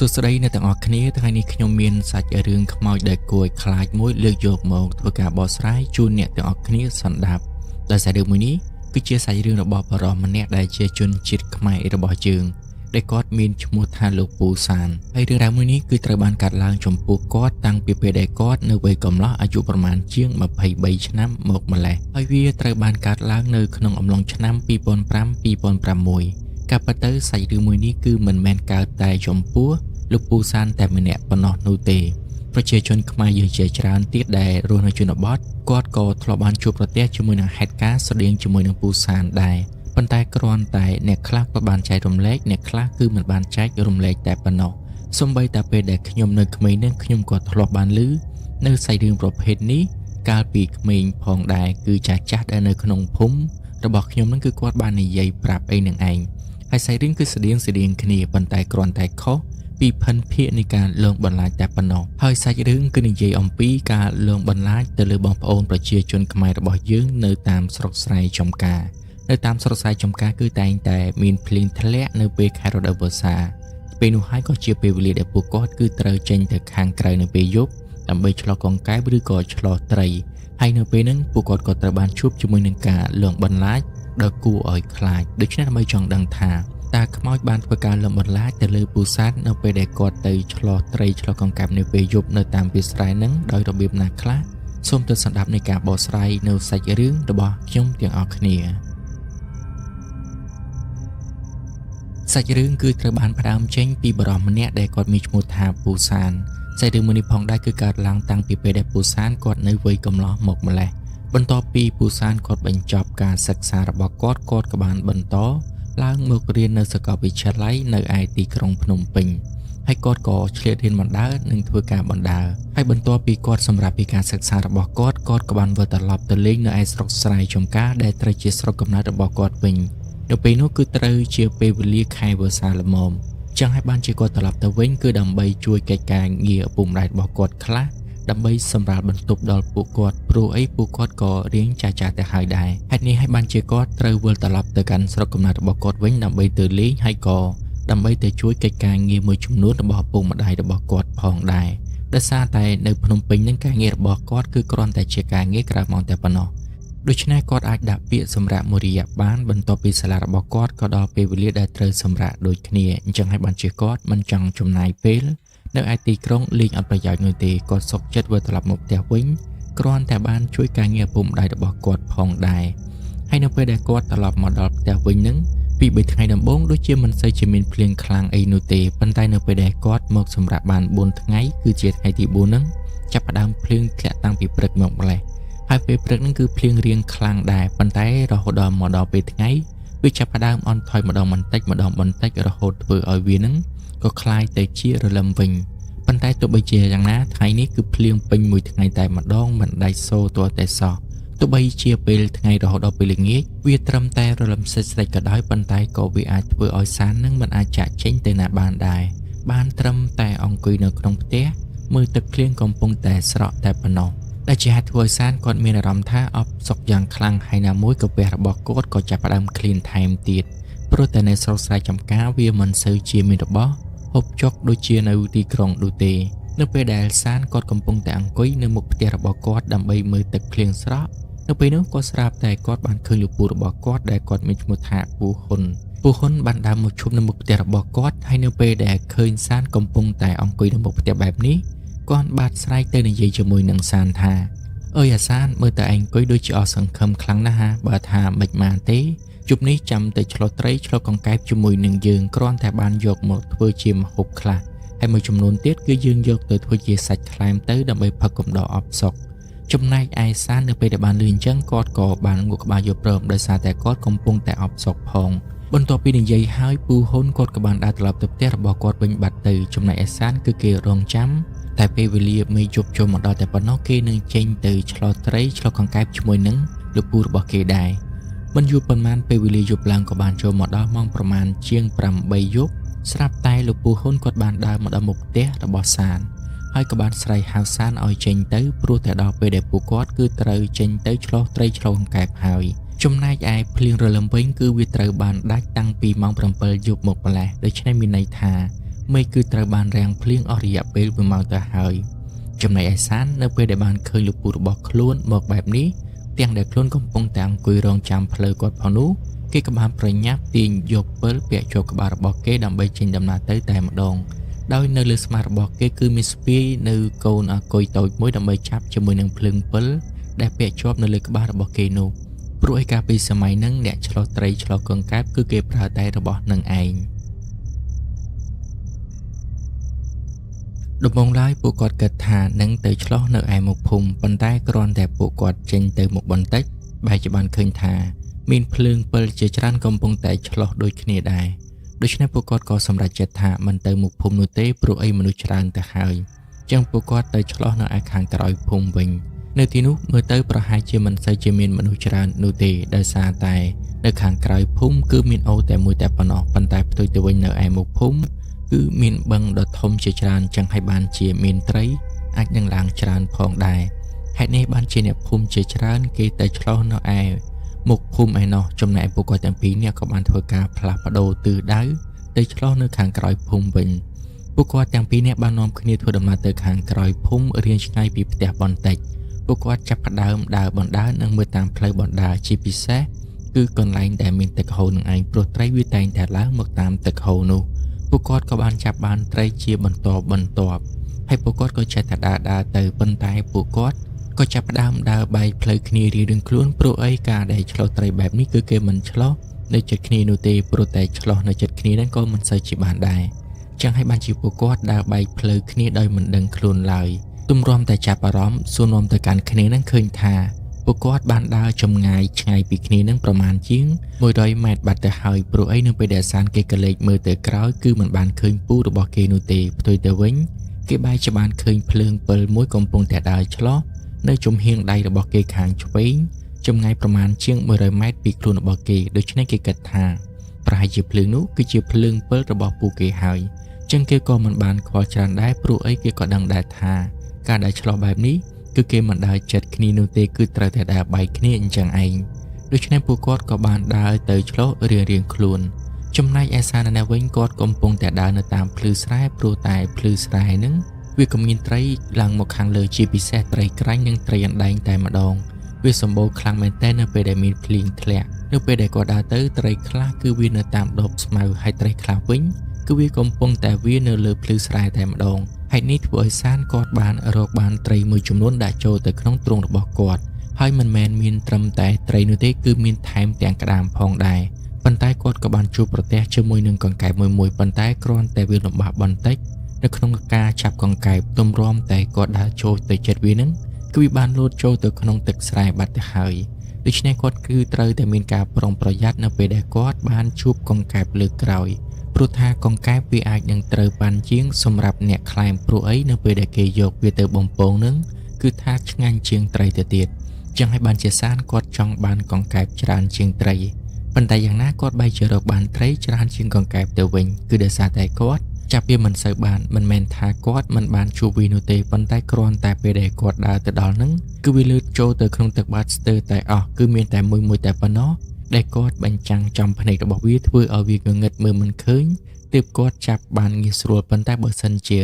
សួស្តីអ្នកទាំងអស់គ្នាថ្ងៃនេះខ្ញុំមានសាច់រឿងខ្មោចដែលគួរឲ្យខ្លាចមួយលើកយកមកធ្វើការបកស្រាយជូនអ្នកទាំងអស់គ្នាសន្តាប់ដោយសាររឿងមួយនេះគឺជាសាច់រឿងរបស់បរិសម្នាក់ដែលជាជនជាតិខ្មែររបស់យើងដែលគាត់មានឈ្មោះថាលោកពូសានហើយរឿងរ៉ាវមួយនេះគឺត្រូវបានកាត់ឡើងចំពោះគាត់តាំងពីពេលដែលគាត់នៅវ័យកំឡោះអាយុប្រមាណជាង23ឆ្នាំមកម្លេះហើយវាត្រូវបានកាត់ឡើងនៅក្នុងអំឡុងឆ្នាំ2005-2006ការពិតទៅសាច់រឿងមួយនេះគឺមិនមែនកើតតែចំពោះលោកពូសានតែម្នាក់ប៉ុណ្ណោះនោះទេប្រជាជនខ្មែរយើងជាច្រើនទៀតដែលរស់នៅជនបទគាត់ក៏ធ្លាប់បានជួបប្រទះជាមួយនឹងហេតុការណ៍ស្តីងជាមួយនឹងពូសានដែរប៉ុន្តែគ្រាន់តែអ្នកខ្លះក៏បានចែករំលែកអ្នកខ្លះគឺមិនបានចែករំលែកតែប៉ុណ្ណោះសូម្បីតែពេលដែលខ្ញុំនៅក្មេងនឹងខ្ញុំក៏ធ្លាប់បានឮនៅសាច់រឿងប្រភេទនេះកាលពីក្មេងផងដែរគឺចាស់ដែលនៅក្នុងភូមិរបស់ខ្ញុំនឹងគឺគាត់បាននិយាយប្រាប់អីនឹងឯងហើយសាច់រឿងគឺស្តៀងគ្នាប៉ុន្តែគ្រាន់តែខុសពីភិនភាគនៃការលងបន្លាចតែប៉ុណ្ណោះហើយសាច់រឿងគឺនិយាយអំពីការលងបន្លាចទៅលើបងប្អូនប្រជាជនខ្មែររបស់យើងនៅតាមស្រុកស្រែចំការនៅតាមស្រុកស្រែចំការគឺតែងតែមានភ្លៀងធ្លាក់នៅពេលខែរដូវវស្សាពេលនោះហើយក៏ជាពេលវេលាដែលពួកគាត់គឺត្រូវចេញទៅខាងក្រៅនៅពេលយប់ដើម្បីឆ្លោះកង្កែបឬក៏ឆ្លោះត្រីហើយនៅពេលហ្នឹងពួកគាត់ក៏ត្រូវបានជួបជាមួយនឹងការលងបន្លាចដ៏គួរឲ្យខ្លាចដូច្នេះដើម្បីចង់ដឹងថាតើខ្មោចបានធ្វើការលំបន្លាចទៅលើពូសាននៅពេលដែលគាត់ទៅឆ្លោះត្រីឆ្លោះកង្កែបនៅពេលយប់នៅតាមវាលស្រែហ្នឹងដោយរបៀបណាខ្លះសូមទស្សនាស្ដាប់នៃការបកស្រាយនៅសាច់រឿងរបស់ខ្ញុំទាំងអស់គ្នាសាច់រឿងគឺត្រូវបានផ្ដើមចេញពីបរិសម្នាក់ដែលគាត់មានឈ្មោះថាពូសានសាច់រឿងមួយនេះផងដែរគឺកើតឡើងតាំងពីពេលដែលពូសានគាត់នៅវ័យកំឡោះមកម្លេះបន្ទាប់ពីពូសានគាត់បញ្ចប់ការសិក្សារបស់គាត់ក៏បានបន្តឡើងមករៀននៅសាកលវិទ្យាល័យនៅឯទីក្រុងភ្នំពេញហើយគាត់ក៏ឆ្លៀតរៀនបណ្ដើរនិងធ្វើការបណ្ដើរហើយបន្ទាប់ពីគាត់សម្រាប់ពីការសិក្សារបស់គាត់ក៏បានវិលត្រឡប់ទៅលេងនៅឯស្រុកស្រែចំការដែលត្រូវជាស្រុកកំណើតរបស់គាត់វិញនៅពេលនោះគឺត្រូវជាពេលវេលាខែវស្សាល្មមចឹងហើយបានជាគាត់ត្រឡប់ទៅវិញគឺដើម្បីជួយកិច្ចការងារឪពុកម្ដាយរបស់គាត់ខ្លះដើម្បីសម្រាលបន្ទុកដល់ពួកគាត់ព្រោះអីពួកគាត់ក៏រៀងចាស់ទៅហើយដែរហេតុនេះហើយបានជាគាត់ត្រូវវិលត្រឡប់ទៅកាន់ស្រុកកំណើតរបស់គាត់វិញដើម្បីទៅលេងហើយក៏ដើម្បីទៅជួយកិច្ចការងារមួយចំនួនរបស់ឪពុកម្ដាយរបស់គាត់ផងដែរដោយសារតែនៅភ្នំពេញនឹងការងាររបស់គាត់គឺគ្រាន់តែជាការងារក្រៅម៉ោងតែប៉ុណ្ណោះដូច្នេះគាត់អាចដាក់ពាក្យសម្រាប់មួយរយៈបានបន្ទាប់ពីសាលារបស់គាត់ក៏ដល់ពេលវេលាដែលត្រូវសម្រាប់ដូចគ្នាអញ្ចឹងហើយបានជាគាត់មិនចង់ចំណាយពេលនៅឯទីក្រុងលេងអត់ប្រយោជន៍នោះទេគាត់សុខចិត្តវិលត្រឡប់មកផ្ទះវិញគ្រាន់តែបានជួយការងារឪពុកម្ដាយរបស់គាត់ផងដែរហើយនៅពេលដែលគាត់ត្រឡប់មកដល់ផ្ទះវិញនឹងពី3ថ្ងៃដំបូងដូចជាមិនសូវជាមានភ្លៀងខ្លាំងអីនោះទេប៉ុន្តែនៅពេលដែលគាត់មកសម្រាប់បាន4ថ្ងៃគឺជាថ្ងៃទី4ហ្នឹងចាប់ផ្ដើមភ្លៀងធ្លាក់តាំងពីព្រឹកមកម្លេះហើយពេលព្រឹកហ្នឹងគឺភ្លៀងរៀងខ្លាំងដែរប៉ុន្តែរហូតដល់មកដល់ពេលថ្ងៃវាចាប់ផ្ដើមអន់ថយម្ដងបន្តិចរហូតធ្វើឲ្យវាហ្នឹងក៏คล้ายទៅជារលឹមវិញប៉ុន្តែទោះបីជាយ៉ាងណាថ្ងៃនេះគឺភ្លៀងពេញមួយថ្ងៃតែម្ដងមិនដាច់សូរទាល់តែសោះទោះបីជាពេលថ្ងៃរហូតដល់ពេលល្ងាចវាត្រឹមតែរលឹមស្រិចក៏ដោយប៉ុន្តែក៏វាអាចធ្វើឲ្យសាននឹងមិនអាចចាក់ចេញទៅណាបានដែរបានត្រឹមតែអង្គុយនៅក្នុងផ្ទះមើលទឹកភ្លៀងកំពុងតែស្រក់តែប៉ុណ្ណោះដែលជាហេតុធ្វើឲ្យសានគាត់មានអារម្មណ៍ថាអបសុកយ៉ាងខ្លាំងហើយណាមួយកាពះរបស់គាត់ក៏ចាប់ផ្ដើមឃ្លានថែមទៀតព្រោះតែនៅស្រុកស្រែចំការវាមិនសូវជាមានរបស់ហូបចុកដូចជានៅទីក្រុងដូចទេនៅពេលដែលសានគាត់កំពុងតែអង្គុយនៅមុខផ្ទះរបស់គាត់ដើម្បីមើលទឹកភ្លៀងស្រក់នៅពេលនោះក៏ស្រាប់តែគាត់បានឃើញលោកពូរបស់គាត់ដែលគាត់មានឈ្មោះថាពូហ៊ុនបានដើរមកឈប់នៅមុខផ្ទះរបស់គាត់ហើយនៅពេលដែលឃើញសានកំពុងតែអង្គុយនៅមុខផ្ទះបែបនេះគាត់បានស្រែកទៅនិយាយជាមួយនឹងសានថាអើយអាសានមើលតើឯងអង្គុយដូចជាអស់សង្ឃឹមខ្លាំងណាស់ហាបើថាមិនបានទេជប់នេះចាំទៅឆ្លោះត្រីឆ្លោះកង្កែបជាមួយនឹងយើងគ្រាន់តែបានយកមកធ្វើជាម្ហូបខ្លះហើយមួយចំនួនទៀតគឺយើងយកទៅធ្វើជាសាច់ខ្លែមទៅដើម្បីផឹកកំដរអបសុកចំណែកឯសាននៅពេលដែលបានលឺអញ្ចឹងគាត់ក៏បានងក់ក្បាលយកព្រមដោយសារតែគាត់កំពុងតែអបសុកផងបន្ទាប់ពីនិយាយហើយពូហ៊ុនគាត់ក៏បានដើរត្រឡប់ទៅផ្ទះរបស់គាត់វិញបាត់ទៅចំណែកឯសានគឺគេរងចាំតែពេលវេលាមេយប់ចូលមកដល់តែប៉ុណ្ណោះគេនឹងចេញទៅឆ្លោះត្រីឆ្លោះកង្កែបជាមួយនឹងលោកពូរបស់គេដែរមិនយូរប៉ុន្មានពេលវេលាយប់ឡើងក៏បានចូលមកដល់ម៉ោងប្រមាណជាង8យប់ស្រាប់តែលោកពូហ៊ុនគាត់បានដើរមកដល់មុខផ្ទះរបស់សានហើយក៏បានស្រែកហៅសានឲ្យចេញទៅព្រោះតែដល់ពេលដែលពួកគាត់គឺត្រូវចេញទៅឆ្លោះត្រីឆ្លោះកង្កែបហើយចំណែកឯភ្លៀងរលឹមវិញគឺវាត្រូវបានដាច់តាំងពីម៉ោង7យប់មកម្លេះដូច្នេះមានន័យថា មេឃគឺត្រូវបានរាំងភ្លៀងអស់រយៈពេល1ម៉ោងទៅហើយចំណែកឯសាននៅពេលដែលបានឃើញលពូរបស់ខ្លួនមកបែបនេះទាំងដែលខ្លួនកំពុងតែអង្គុយរងចាំផ្លូវគាត់ផងនោះគេក៏បានប្រញាប់ទាញយកពិលពាក់ជាប់ក្បាលរបស់គេដើម្បីចេញដំណើរទៅតែម្ដងដោយនៅលើស្មារបស់គេគឺមានស្ពាយនៅកូនអាគុយតូចមួយដើម្បីចាប់ជាមួយនឹងភ្លើងពិលដែលពាក់ជាប់នៅលើក្បាលរបស់គេនោះព្រោះឯកាលពីសម័យហ្នឹងអ្នកឆ្លោះត្រីឆ្លោះកង្កែបគឺគេប្រើតែរបស់នឹងឯងដំបូងឡើយពួកគាត់គិតថានឹងទៅឆ្លោះនៅឯមុខភូមិប៉ុន្តែគ្រាន់តែពួកគាត់ចេញទៅមុខបន្តិចបែរជាបានឃើញថាមានភ្លើងពិលជាច្រើនកំពុងតែឆ្លោះដូចគ្នាដែរដូច្នេះពួកគាត់ក៏សម្រេចចិត្តថាមិនទៅមុខភូមិនោះទេព្រោះអីមនុស្សច្រើនទៅហើយចឹងពួកគាត់ទៅឆ្លោះនៅឯខាងក្រោយភូមិវិញនៅទីនោះមើលទៅប្រហែលជាមិនសូវជាមានមនុស្សច្រើននោះទេដោយសារតែនៅខាងក្រោយភូមិគឺមានអូរតែមួយតែប៉ុណ្ណោះប៉ុន្តែផ្ទុយទៅវិញនៅឯមុខភូមិគឺមានបឹងដ៏ធំជាច្រើនចឹងហើយបានជាមានត្រីអាចនឹងឡើងច្រើនផងដែរហេតុនេះបានជាអ្នកភូមិជាច្រើនគេទៅឆ្លោះនៅឯមុខភូមិឯណោះចំណែកពួកគាត់ទាំងពីរនេះក៏បានធ្វើការផ្លាស់ប្ដូរទិសដៅទៅឆ្លោះនៅខាងក្រោយភូមិវិញពួកគាត់ទាំងពីរនេះបាននាំគ្នាធ្វើដំណើរទៅខាងក្រោយភូមិរៀងឆ្ងាយពីផ្ទះបន្តិចពួកគាត់ចាប់ផ្ដើមដើរបណ្ដើរនិងមើលតាមផ្លូវបណ្ដើរជាពិសេសគឺកន្លែងដែលមានទឹកហូរនឹងឯងព្រោះត្រីវាតែងតែឡើងមកតាមទឹកហូរនោះពួកគាត់ក៏បានចាប់បានត្រីជាបន្តបន្ទាប់ហើយពួកគាត់ក៏ចេះតែដើរទៅប៉ុន្តែពួកគាត់ក៏ចាប់ផ្ដើមដើរបែកផ្លូវគ្នារៀងៗខ្លួនព្រោះអីការដែលឆ្លោះត្រីបែបនេះគឺគេមិនឆ្លោះនៅជិតគ្នានោះទេព្រោះតែឆ្លោះនៅជិតគ្នាហ្នឹងក៏មិនសូវជាបានដែរចឹងហើយបានជាពួកគាត់ដើរបែកផ្លូវគ្នាដោយមិនដឹងខ្លួនឡើយទម្រាំតែចាប់អារម្មណ៍សួរនាំទៅកាន់គ្នាហ្នឹងឃើញថាពួកគាត់បានដើរចម្ងាយឆ្ងាយពីគ្នានឹងប្រមាណជាង100ម៉ែត្របាត់ទៅហើយព្រោះអីនៅពេលដែលសានគេក៏លេចមើលទៅក្រោយគឺមិនបានឃើញពូរបស់គេនោះទេផ្ទុយទៅវិញគេបែរជាបានឃើញភ្លើងពិលមួយកំពុងតែដើរឆ្លោះនៅជំហៀងដៃរបស់គេខាងឆ្វេងចម្ងាយប្រមាណជាង100ម៉ែត្រពីខ្លួនរបស់គេដូច្នេះគេគិតថាប្រហែលជាភ្លើងនោះគឺជាភ្លើងពិលរបស់ពូគេហើយចឹងគេក៏មិនបានខ្វល់ច្រើនដែរព្រោះអីគេក៏ដឹងដែរថាការដើរឆ្លោះបែបនេះគឺគេមិនដើរចិត្តគ្នានោះទេគឺត្រូវតែដើរបែកគ្នាអញ្ចឹងឯងដូច្នេះពួកគាត់ក៏បានដើរទៅឆ្លោះរៀងៗខ្លួនចំណែកឯសានណាវិញគាត់កំពុងតែដើរនៅតាមភ្លឺស្រែព្រោះតែភ្លឺស្រែហ្នឹងវាក៏មានត្រីឡើងមកខាងលើជាពិសេសត្រីក្រាញ់និងត្រីអណ្ដែងតែម្ដងវាសម្បូរខ្លាំងមែនទែននៅពេលដែលមានភ្លៀងធ្លាក់នៅពេលដែលគាត់ដើរទៅត្រីខ្លះគឺវានៅតាមដបស្មៅហើយត្រីខ្លះវិញគឺវាកំពុងតែវានៅលើភ្លឺស្រែតែម្ដងហើយនេះធ្វើឲ្យសានគាត់បានរកបានត្រីមួយចំនួនដាក់ចូលទៅក្នុងទ្រុងរបស់គាត់ហើយមិនមែនមានត្រឹមតែត្រីនោះទេគឺមានថែមទាំងក្តាមផងដែរប៉ុន្តែគាត់ក៏បានជួបប្រទះជាមួយនឹងកង្កែបមួយប៉ុន្តែគ្រាន់តែវាលំបាកបន្តិចនៅក្នុងការចាប់កង្កែបទម្រាំតែគាត់ដើរចូលទៅចិត្តវានឹងគឺវាបានលោតចូលទៅក្នុងទឹកស្រែបាត់ទៅហើយដូច្នេះគាត់គឺត្រូវតែមានការប្រុងប្រយ័ត្ននៅពេលដែលគាត់បានជួបកង្កែបលើកក្រោយព្រោះថាកង្កែបវាអាចនឹងត្រូវប៉ាន់ជាងសម្រាប់អ្នកខ្លែមព្រោះអីនៅពេលដែលគេយកវាទៅបំពងនឹងគឺថាឆ្ងាញ់ជាងត្រីទៅទៀតចឹងហើយបានជាសានគាត់ចង់បានកង្កែបច្រើនជាងត្រីប៉ុន្តែយ៉ាងណាគាត់បែរជារកបានត្រីច្រើនជាងកង្កែបទៅវិញគឺដោយសារតែគាត់ចាប់វាមិនសូវបានមិនមែនថាគាត់មិនបានជួបវានោះទេប៉ុន្តែគ្រាន់តែពេលដែលគាត់ដើរទៅដល់ហ្នឹងគឺវាលឺចូលទៅក្នុងទឹកបាតស្ទើរតែអស់គឺមានតែមួយតែប៉ុណ្ណោះដែលគាត់បញ្ចាំងចំភ្នែករបស់វាធ្វើឲ្យវាងងឹតមើលមិនឃើញទើបគាត់ចាប់បានងាយស្រួលប៉ុន្តែបើសិនជា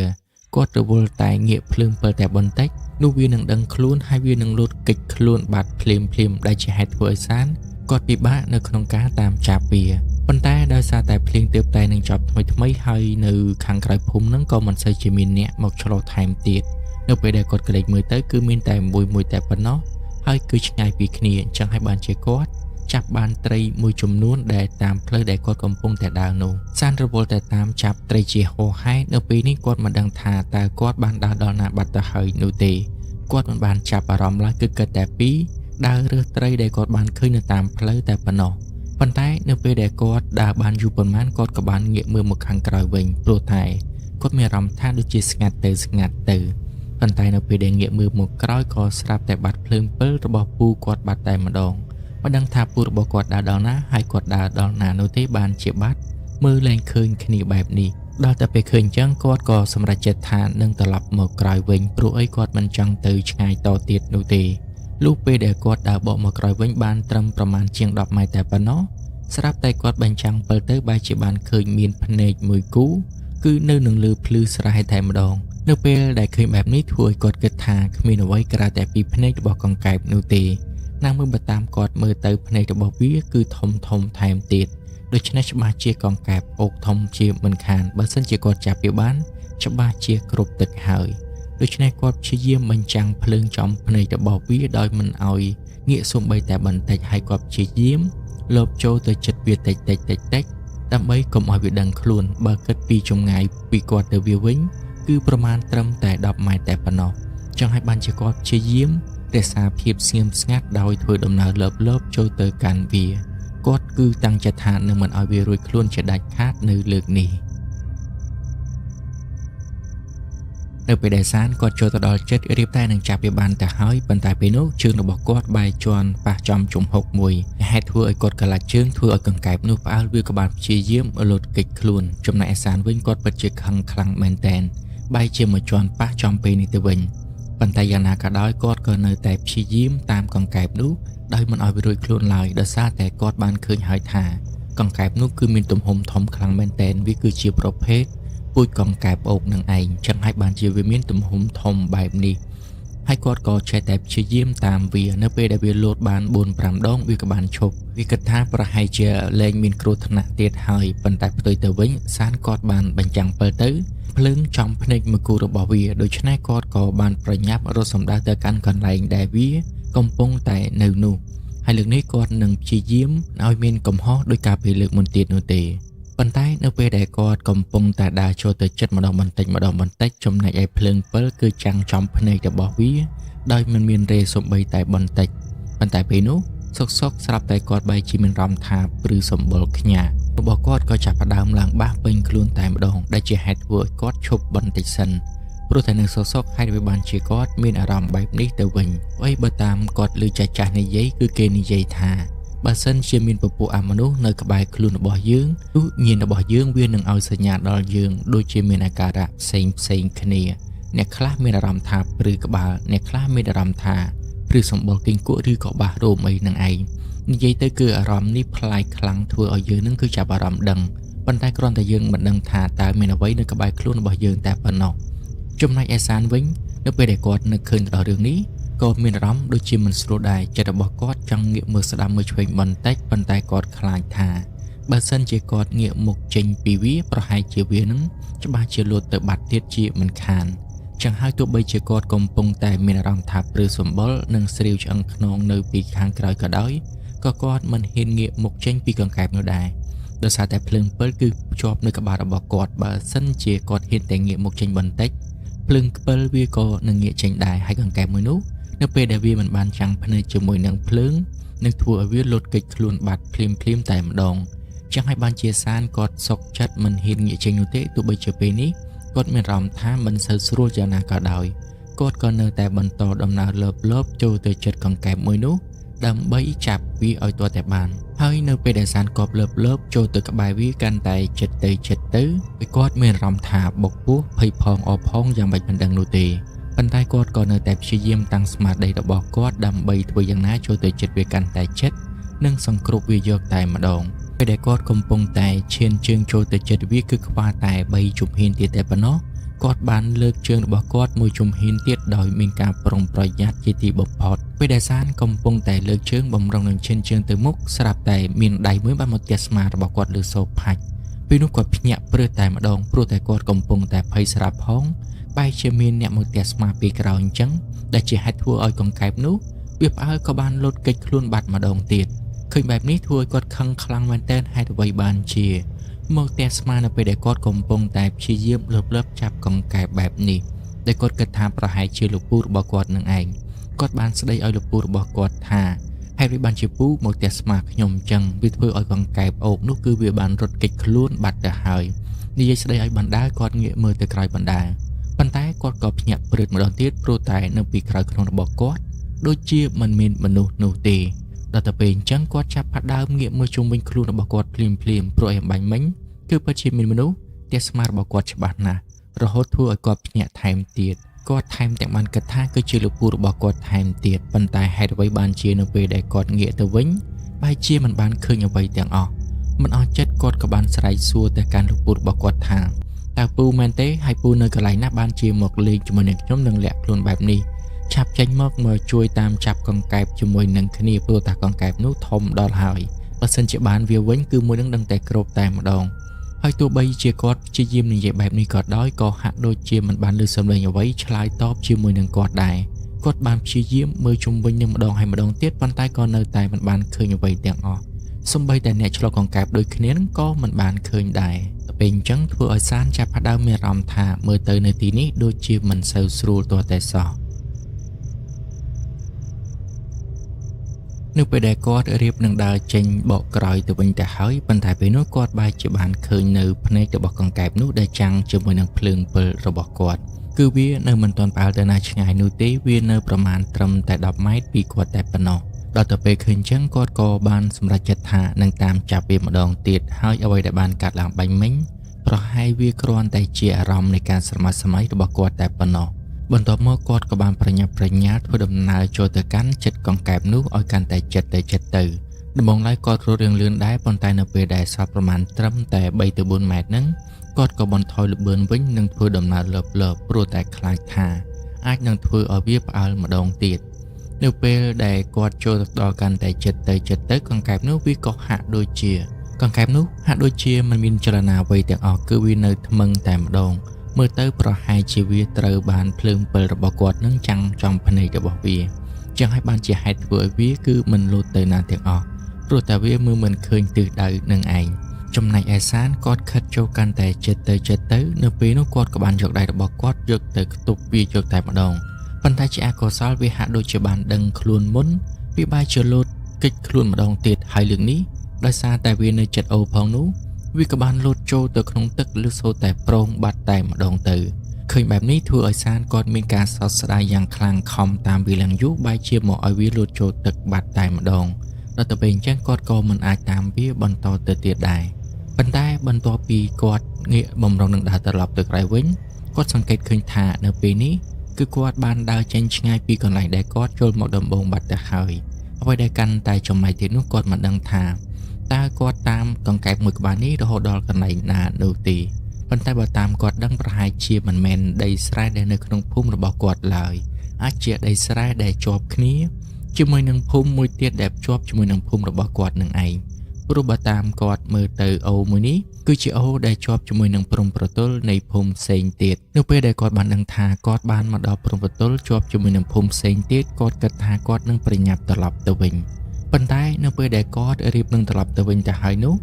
គាត់រវល់តែងាកភ្លើងពិលតែបន្តិចនោះវានឹងដឹងខ្លួនហើយវានឹងលូតកិច្ចខ្លួនបាត់ភ្លាមដែលជាហេតុធ្វើឲ្យសានគាត់ពិបាកនៅក្នុងការតាមចាប់វាប៉ុន្តែដោយសារតែភ្លៀងទើបតែនឹងចប់ថ្មីហើយនៅខាងក្រៅភូមិហ្នឹងក៏មិនសូវជាមានអ្នកមកឆ្លោះថែមទៀតនៅពេលដែលគាត់ក្លែកមើលទៅគឺមានតែមួយតែប៉ុណ្ណោះហើយគឺឆ្ងាយពីគ្នាអញ្ចឹងហើយបានជាគាត់ចាប់បានត្រីមួយចំនួនដែលតាមផ្លូវដែលគាត់កំពុងតែដើរនោះសានរវល់តែតាមចាប់ត្រីជាហោហែនៅពេលនេះគាត់មិនដឹងថាតើគាត់បានដើរដល់ណាបាត់ទៅហើយនោះទេគាត់មិនបានចាប់អារម្មណ៍ឡើយគឺគិតតែពីដើររើសត្រីដែលគាត់បានឃើញនៅតាមផ្លូវតែប៉ុណ្ណោះប៉ុន្តែនៅពេលដែលគាត់ដើរបានយូរប៉ុន្មានគាត់ក៏បានងាកមើលមកខាងក្រោយវិញព្រោះតែគាត់មានអារម្មណ៍ថាដូចជាស្ងាត់ទៅប៉ុន្តែនៅពេលដែលងាកមើលមកក្រោយក៏ស្រាប់តែបាត់ភ្លើងពិលរបស់ពូគាត់បាត់តែម្ដងមិនដឹងថាពូរបស់គាត់ដើរដល់ណាហើយគាត់ដើរដល់ណានោះទេបានជាបាត់មើលលែងឃើញគ្នាបែបនេះដល់តែពេលឃើញអញ្ចឹងគាត់ក៏សម្រេចចិត្តថានឹងត្រឡប់មកក្រោយវិញព្រោះអីគាត់មិនចង់ទៅឆ្ងាយតទៀតនោះទេលុះពេលដែលគាត់ដើរបកមកក្រោយវិញបានត្រឹមប្រមាណជាង10ម៉ែត្រតែប៉ុណ្ណោះស្រាប់តែគាត់បញ្ចាំងពិលទៅបែរជាបានឃើញមានភ្នែកមួយគូគឺ គឺនៅនឹងលើភ្លឺស្រែតែម្ដងនៅពេលដែលឃើញបែបនេះធ្វើឲ្យគាត់គិតថាគ្មានអ្វីក្រៅតែពីភ្នែករបស់កង្កែបនោះទេណាមួយបើតាមគាត់មើលទៅភ្នែករបស់វាគឺធំថែមទៀតដូច្នេះច្បាស់ជាកង្កែបអូកធំជាមិនខានបើសិនជាគាត់ចាប់វាបានច្បាស់ជាគ្រប់ទឹកហើយដូច្នេះគាត់ព្យាយាមបញ្ចាំងភ្លើងចំភ្នែករបស់វាដោយមិនឲ្យងាកសូម្បីតែបន្តិចហើយគាត់ព្យាយាមលបចូលទៅជិតវាតិចដើម្បីកុំឲ្យវាដឹងខ្លួនបើគិតពីចម្ងាយពីគាត់ទៅវាវិញគឺប្រមាណត្រឹមតែ10ម៉ែត្រតែប៉ុណ្ណោះចង់ឲ្យបានជាគាត់ព្យាយាមរក្សាភាពស្ងៀមស្ងាត់ដោយធ្វើដំណើរលបចូលទៅកាន់វាគាត់គឺតាំងចិត្តថានឹងមិនឲ្យវារួចខ្លួនជាដាច់ខាតនៅលើកនេះនៅពេលដែលសានគាត់ចូលទៅដល់ចិត្តរៀបតែនឹងចាប់វាបានទៅហើយប៉ុន្តែពេលនោះជើងរបស់គាត់បែរជាន់ប៉ះចំជំហុកមួយហេតុធ្វើឲ្យគាត់កលាច់ជើងធ្វើឲ្យកង្កែបនោះផ្អើលវាក៏បានព្យាយាមលុតគេចខ្លួនចំណែកឯសានវិញគាត់ពិតជាខឹងខ្លាំងមែនតែនបែរជាមកជាន់ប៉ះចំពេលនេះទៅវិញប៉ុន្តែយ៉ាងណាក៏ដោយគាត់ក៏នៅតែព្យាយាមតាមកង្កែបនោះដោយមិនឲ្យវារួចខ្លួនឡើយដោយសារតែគាត់បានឃើញហើយថាកង្កែបនោះគឺមានទំហំធំខ្លាំងមែនតែនវាគឺជាប្រភេទពូជកង្កែបអូកនឹងឯងចឹងហើយបានជាវាមានទំហំធំបែបនេះហើយគាត់ក៏ចេះតែព្យាយាមតាមវានៅពេលដែលវាលោតបាន 4-5 ដងវាក៏បានឈប់វាគិតថាប្រហែលជាលែងមានគ្រោះថ្នាក់ទៀតហើយប៉ុន្តែផ្ទុយទៅវិញសានគាត់បានបញ្ចាំងពិលទៅភ្លើងចំភ្នែកមួយគូរបស់វាដូច្នេះគាត់ក៏បានប្រញាប់រត់សម្ដៅទៅកាន់កន្លែងដែលវាកំពុងតែនៅនោះហើយលើកនេះគាត់នឹងព្យាយាមឲ្យមានកំហុសដោយការពេលលើកមុនទៀតនោះទេប៉ុន្តែនៅពេលដែលគាត់កំពុងតែដើរចូលទៅចិត្តម្ដងបន្តិចចំណែកឯភ្លើងពិលគឺចាំងចំភ្នែករបស់វាដោយមិនមានរេសំបីតែបន្តិចប៉ុន្តែពេលនោះសុកស្រាប់តែគាត់បែរជាមានអារម្មណ៍ថាព្រឺសម្បុរខ្ញារបស់គាត់ក៏ចាប់ផ្ដើមឡើងបាសពេញខ្លួនតែម្ដងដែលជាហេតុធ្វើឲ្យគាត់ឈប់បន្តិចសិនព្រោះតែនឹងសុកហេតុវាបានជាគាត់មានអារម្មណ៍បែបនេះទៅវិញអីបើតាមគាត់ឮចាស់និយាយគឺគេនិយាយថាបើសិនជាមានពពួកអមនុស្សនៅក្បែរខ្លួនរបស់យើងនោះញាណរបស់យើងវានឹងឲ្យសញ្ញាដល់យើងដូចជាមានអាការៈផ្សេងគ្នាអ្នកខ្លះមានអារម្មណ៍ថាព្រឺក្បាលអ្នកខ្លះមានអារម្មណ៍ថាព្រឺសម្បុរគិញគក់ឬក៏បាសរោមអីនឹងឯងនិយាយទៅគឺអារម្មណ៍នេះប្លែកខ្លាំងធ្វើឲ្យយើងនឹងគឺចាប់អារម្មណ៍ដឹងប៉ុន្តែគ្រាន់តែយើងមិនដឹងថាតើមានអ្វីនៅក្បែរខ្លួនរបស់យើងតែប៉ុណ្ណោះចំណែកឯសានវិញនៅពេលដែលគាត់នឹកឃើញដល់រឿងនេះក៏មានអារម្មណ៍ដូចជាមិនស្រួលដែរចិត្តរបស់គាត់ចង់ងាកមើលស្ដាំមើលឆ្វេងបន្តិចប៉ុន្តែគាត់ខ្លាចថាបើសិនជាគាត់ងាកមុខចេញពីវាប្រហែលជាវានឹងច្បាស់ជាលួចទៅបាត់ទៀតជាមិនខានចឹងហើយទោះបីជាគាត់កំពុងតែមានអារម្មណ៍ថាព្រឺសម្បុរនិងស្រាវឆ្អឹងខ្នងនៅពីខាងក្រោយក៏ដោយក៏គាត់មិនហ៊ានងាកមុខចេញពីកង្កែបនោះដែរដោយសារតែភ្លើងពិលគឺភ្ជាប់នៅក្បាលរបស់គាត់បើសិនជាគាត់ហ៊ានតែងាកមុខចេញបន្តិចភ្លើងពិលវាក៏នឹងងាកចេញដែរហើយកង្កែបមួយនោះនៅពេលដែលវាមិនបានចាំងភ្នែកជាមួយនឹងភ្លើងនឹងធ្វើឲ្យវាលុតគេចខ្លួនបាត់ភ្លាមតែម្ដងចឹងហើយបានជាសានគាត់សុកចិត្តមិនហ៊ានងាកចេញនោះទេទោះបីជាពេលនេះគាត់មានអារម្មណ៍ថាមិនសូវស្រួលយ៉ាងណាក៏ដោយគាត់ក៏នៅតែបន្តដំណើរលបចូលទៅចិត្តកង្កែបមួយនោះដើម្បីចាប់វាឲ្យទាល់តែបានហើយនៅពេលដែលសានគាត់លបចូលទៅក្បែរវាកាន់តែចិត្តទៅពេលគាត់មានអារម្មណ៍ថាបុកពោះភ័យផងអផងយ៉ាងមិនដឹងនោះទេប៉ុន្តែគាត់ក៏នៅតែព្យាយាមតាំងស្មារតីរបស់គាត់ដើម្បីធ្វើយ៉ាងណាចូលទៅចិត្តវាកាន់តែជិតនិងសង្គ្រប់វាយកតែម្ដងពេលដែលគាត់កំពុងតែឈានជើងចូលទៅចិត្តវាគឺខ្វះតែ3ជំហានទៀតតែប៉ុណ្ណោះគាត់បានលើកជើងរបស់គាត់មួយជំហានទៀតដោយមានការប្រុងប្រយ័ត្នជាទីបំផុតពេលដែលសានកំពុងតែលើកជើងបំរុងនឹងឈានជើងទៅមុខស្រាប់តែមានដៃមួយបានមកទះស្មារបស់គាត់លើសូរផាច់ពេលនោះគាត់ភ្ញាក់ព្រឹសតែម្ដងព្រោះតែគាត់កំពុងតែភ័យស្រាប់ផងបែរជាមានអ្នកមកទះស្មាពីក្រោយអញ្ចឹងដែលជាហេតុធ្វើឲ្យកង្កែបនោះវាផ្អើលក៏បានលុតគេចខ្លួនបាត់ម្ដងទៀតឃើញបែបនេះធ្វើឲ្យគាត់ខឹងខ្លាំងមែនទែនហេតុអ្វីបានជាមកទះស្មានៅពេលដែលគាត់កំពុងតែព្យាយាមលើបចាប់កង្កែបបែបនេះដែលគាត់គិតថាប្រហែលជាលោកពូរបស់គាត់នឹងឯងគាត់បានស្ដីឲ្យលោកពូរបស់គាត់ថាហេតុអ្វីបានជាពូមកទះស្មាខ្ញុំអញ្ចឹងវាធ្វើឲ្យកង្កែបអូបនោះគឺវាបានរត់គេចខ្លួនបាត់ទៅហើយនិយាយស្ដីឲ្យបណ្ដាគាត់ងាកមើលទៅក្រោយបណ្ដាប៉ុន្តែគាត់ក៏ភ្ញាក់ព្រឹតម្ដងទៀតព្រោះតែនៅពីក្រោយខ្នងរបស់គាត់ដូចជាមិនមានមនុស្សនោះទេដល់ទៅពេលអញ្ចឹងគាត់ចាប់ផ្ដើមងាកមើលជុំវិញខ្លួនរបស់គាត់ភ្លាមព្រោះឯអំបញ្ញមិញគឺពិតជាមានមនុស្សទះស្មារបស់គាត់ច្បាស់ណាស់រហូតធ្វើឲ្យគាត់ភ្ញាក់ថែមទៀតគាត់ថែមទាំងបានគិតថាគឺជាលោកពូរបស់គាត់ថែមទៀតប៉ុន្តែហេតុអ្វីបានជានៅពេលដែលគាត់ងាកទៅវិញបែរជាមិនបានឃើញអ្វីទាំងអស់មិនអស់ចិត្តគាត់ក៏បានស្រែកសួរទៅកាន់លោកពូរបស់គាត់ថា តើពូមែនទេហើយពូនៅកន្លែងណាបានជាមកលេងជាមួយនឹងខ្ញុំនឹងលាក់ខ្លួនបែបនេះឆាប់ចេញមកជួយតាមចាប់កង្កែបជាមួយនឹងគ្នាព្រោះតាកង្កែបនោះធំដល់ហើយបើសិនជាបានវាវិញគឺមួយនឹងដឹងតែគ្របតែម្ដងហើយទោះបីជាគាត់ព្យាយាមនិយាយបែបនេះក៏ដោយក៏ហាក់ដូចជាមិនបានលើសំឡេងអ្វីឆ្លើយតបជាមួយនឹងគាត់ដែរគាត់បានព្យាយាមមើលជុំវិញនឹងម្ដងហើយម្ដងទៀតប៉ុន្តែក៏នៅតែមិនបានឃើញអ្វីទាំងអស់សូម្បីតែអ្នកឆ្លងកង្កែបដូចគ្នានឹងក៏មិនបានឃើញដែរតែពេលអញ្ចឹងធ្វើឲ្យសានចាប់ផ្ដើមមានអារម្មណ៍ថាមើលទៅនៅទីនេះដូចជាមិនសូវស្រួលទាល់តែសោះនៅពេលដែលគាត់រៀបនឹងដើរចេញបកក្រោយទៅវិញទៅហើយប៉ុន្តែពេលនោះគាត់បែរជាបានឃើញនៅភ្នែករបស់កង្កែបនោះដែលចាំងជាមួយនឹងភ្លើងពិលរបស់គាត់គឺវានៅមិនទាន់ផ្អើលទៅណាឆ្ងាយនោះទេវានៅប្រមាណត្រឹមតែ10ម៉ែត្រពីគាត់តែប៉ុណ្ណោះដល់ទៅពេលឃើញចឹងគាត់ក៏បានសម្រេចចិត្តថានឹងតាមចាប់វាម្ដងទៀតហើយអ្វីដែលបានកាត់ឡើងបាញ់មិញប្រហែលវាគ្រាន់តែជាអារម្មណ៍នៃការស្រមើស្រមៃរបស់គាត់តែប៉ុណ្ណោះបន្ទាប់មកគាត់ក៏បានប្រញាប់ប្រញាល់ធ្វើដំណើរចូលទៅកាន់ចិត្តកង្កែបនោះឲ្យកាន់តែចិត្តទៅដំបូងឡើយគាត់រត់រៀងលឿនដែរប៉ុន្តែនៅពេលដែលសល់ប្រមាណត្រឹមតែ3ទៅ4ម៉ែត្រហ្នឹងគាត់ក៏បន្ថយល្បឿនវិញនិងធ្វើដំណើរលើបព្រោះតែខ្លាចថាអាចនឹងធ្វើឲ្យវាផ្អើលម្ដងទៀតនៅពេលដែលគាត់ចូលដល់កាន់តែចិត្តទៅកង្កែបនោះវាក៏ហាក់ដូចជាមិនមានចលនាអ្វីទាំងអស់គឺវានៅថ្មឹងតែម្ដងមើលទៅប្រហែលជាវាត្រូវបានភ្លើងពិលរបស់គាត់នឹងចាំងចំភ្នែករបស់វាចឹងហើយបានជាហេតុធ្វើឲ្យវាគឺមិនលោតទៅណាទាំងអស់ព្រោះតែវាមើលមិនឃើញទិសដៅនឹងឯងចំណែកឯសានគាត់ខិតចូលកាន់តែចិត្តទៅនៅពេលនោះគាត់ក៏បានយកដៃរបស់គាត់យកទៅខ្ទប់វាយកតែម្ដងប៉ុន្តែជាអកុសលវាហាក់ដូចជាបានដឹងខ្លួនមុនវាបែរជាលោតគេចខ្លួនម្ដងទៀតហើយលើកនេះដោយសារតែវានៅចិត្តអូផងនោះវាក៏បានលោតចូលទៅក្នុងទឹកលឺសូរតែប្រងបាត់តែម្ដងទៅឃើញបែបនេះធ្វើឲ្យសានគាត់មានការសោកស្ដាយយ៉ាងខ្លាំងខំតាមវាឡើងយូរបែរជាមកឲ្យវាលោតចូលទឹកបាត់តែម្ដងដល់ទៅពេលអញ្ចឹងគាត់ក៏មិនអាចតាមវាបន្តទៅទៀតដែរប៉ុន្តែបន្ទាប់ពីគាត់ងាកបំរុងនឹងដើរត្រឡប់ទៅក្រៅវិញគាត់សង្កេតឃើញថានៅពេលនេះគឺគាត់បានដើរចេញឆ្ងាយពីកន្លែងដែលគាត់ចូលមកដំបូងបាត់ទៅហើយអ្វីដែលកាន់តែចំណាយទៀតនោះគាត់មិនដឹងថាតើគាត់តាមកង្កែបមួយក្បាលនេះរហូតដល់កន្លែងណានោះទេប៉ុន្តែបើតាមគាត់ដឹងប្រហែលជាមិនមែនដីស្រែដែលនៅក្នុងភូមិរបស់គាត់ឡើយអាចជាដីស្រែដែលជាប់គ្នាជាមួយនឹងភូមិមួយទៀតដែលជាប់ជាមួយនឹងភូមិរបស់គាត់នឹងឯងព្រោះបើតាមគាត់មើលទៅអូមួយនេះគឺជាអូដែលជាប់ជាមួយនឹងព្រំប្រទល់នៃភូមិផ្សេងទៀតនៅពេលដែលគាត់បានដឹងថាគាត់បានមកដល់ព្រំប្រទល់ជាប់ជាមួយនឹងភូមិផ្សេងទៀតគាត់គិតថាគាត់នឹងប្រញាប់ត្រឡប់ទៅវិញប៉ុន្តែនៅពេលដែលគាត់រៀបនឹងត្រឡប់ទៅវិញទៅហើយនោះ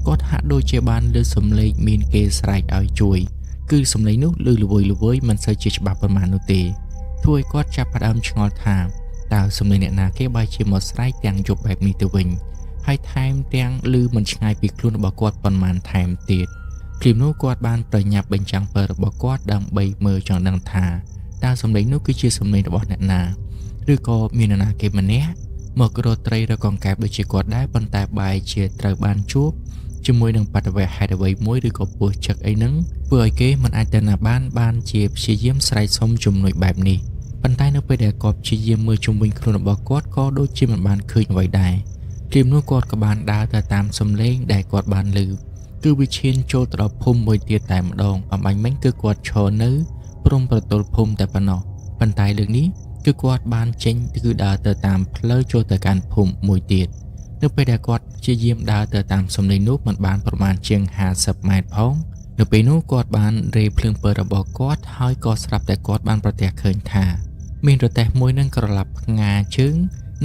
គាត់ហាក់ដូចជាបានលើសំឡេងមានគេស្រែកឲ្យជួយគឺសំឡេងនោះឮល្វើយមិនសូវជាច្បាស់ប៉ុន្មាននោះទេធ្វើឲ្យគាត់ចាប់ផ្ដើមឆ្ងល់ថាតើសំឡេងអ្នកណាគេបែរជាមកស្រែកទាំងយប់បែបនេះទៅវិញហើយថែមទាំងឮមិនឆ្ងាយពីខ្លួនរបស់គាត់ប៉ុន្មានថែមទៀតព្រាមនោះគាត់បានប្រញាប់បញ្ចាំងពើរបស់គាត់ដើម្បីមើលចង់ដឹងថាតើសំឡេងនោះគឺជាសំឡេងរបស់អ្នកណាឬក៏មានអ្នកណាគេម្នាក់មករត់ត្រីឬកង្កែបដូចជាគាត់ដែរប៉ុន្តែបែរជាត្រូវបានជួបជាមួយនឹងបដិវេហេតុអ្វីមួយឬក៏ពោះចឹកអីហ្នឹងធ្វើឲ្យគេមិនអាចទៅណាបានជាព្យាយាមស្រែកសុំជំនួយបែបនេះប៉ុន្តែនៅពេលដែលគាត់ព្យាយាមមើលជុំវិញខ្លួនរបស់គាត់ក៏ដូចជាមិនបានឃើញអ្វីដែរព្រាមនោះគាត់ក៏បានដើរទៅតាមសំឡេងដែលគាត់បានឮគឺវាឈានចូលទៅដល់ភូមិមួយទៀតតែម្ដងអំបញ្ញមិញគឺគាត់ឈរនៅព្រំប្រទល់ភូមិតែប៉ុណ្ណោះប៉ុន្តែលើកនេះគឺគាត់បានចេញគឺដើរទៅតាមផ្លូវចូលទៅកាន់ភូមិមួយទៀតនៅពេលដែលគាត់ព្យាយាមដើរទៅតាមសំឡេងនោះមិនបានប្រមាណជាង50ម៉ែត្រផងនៅពេលនោះគាត់បានរេភ្លើងពើរបស់គាត់ហើយក៏ស្រាប់តែគាត់បានប្រទះឃើញថាមានរទេះមួយនឹងក្រឡាប់ផ្ងាជើង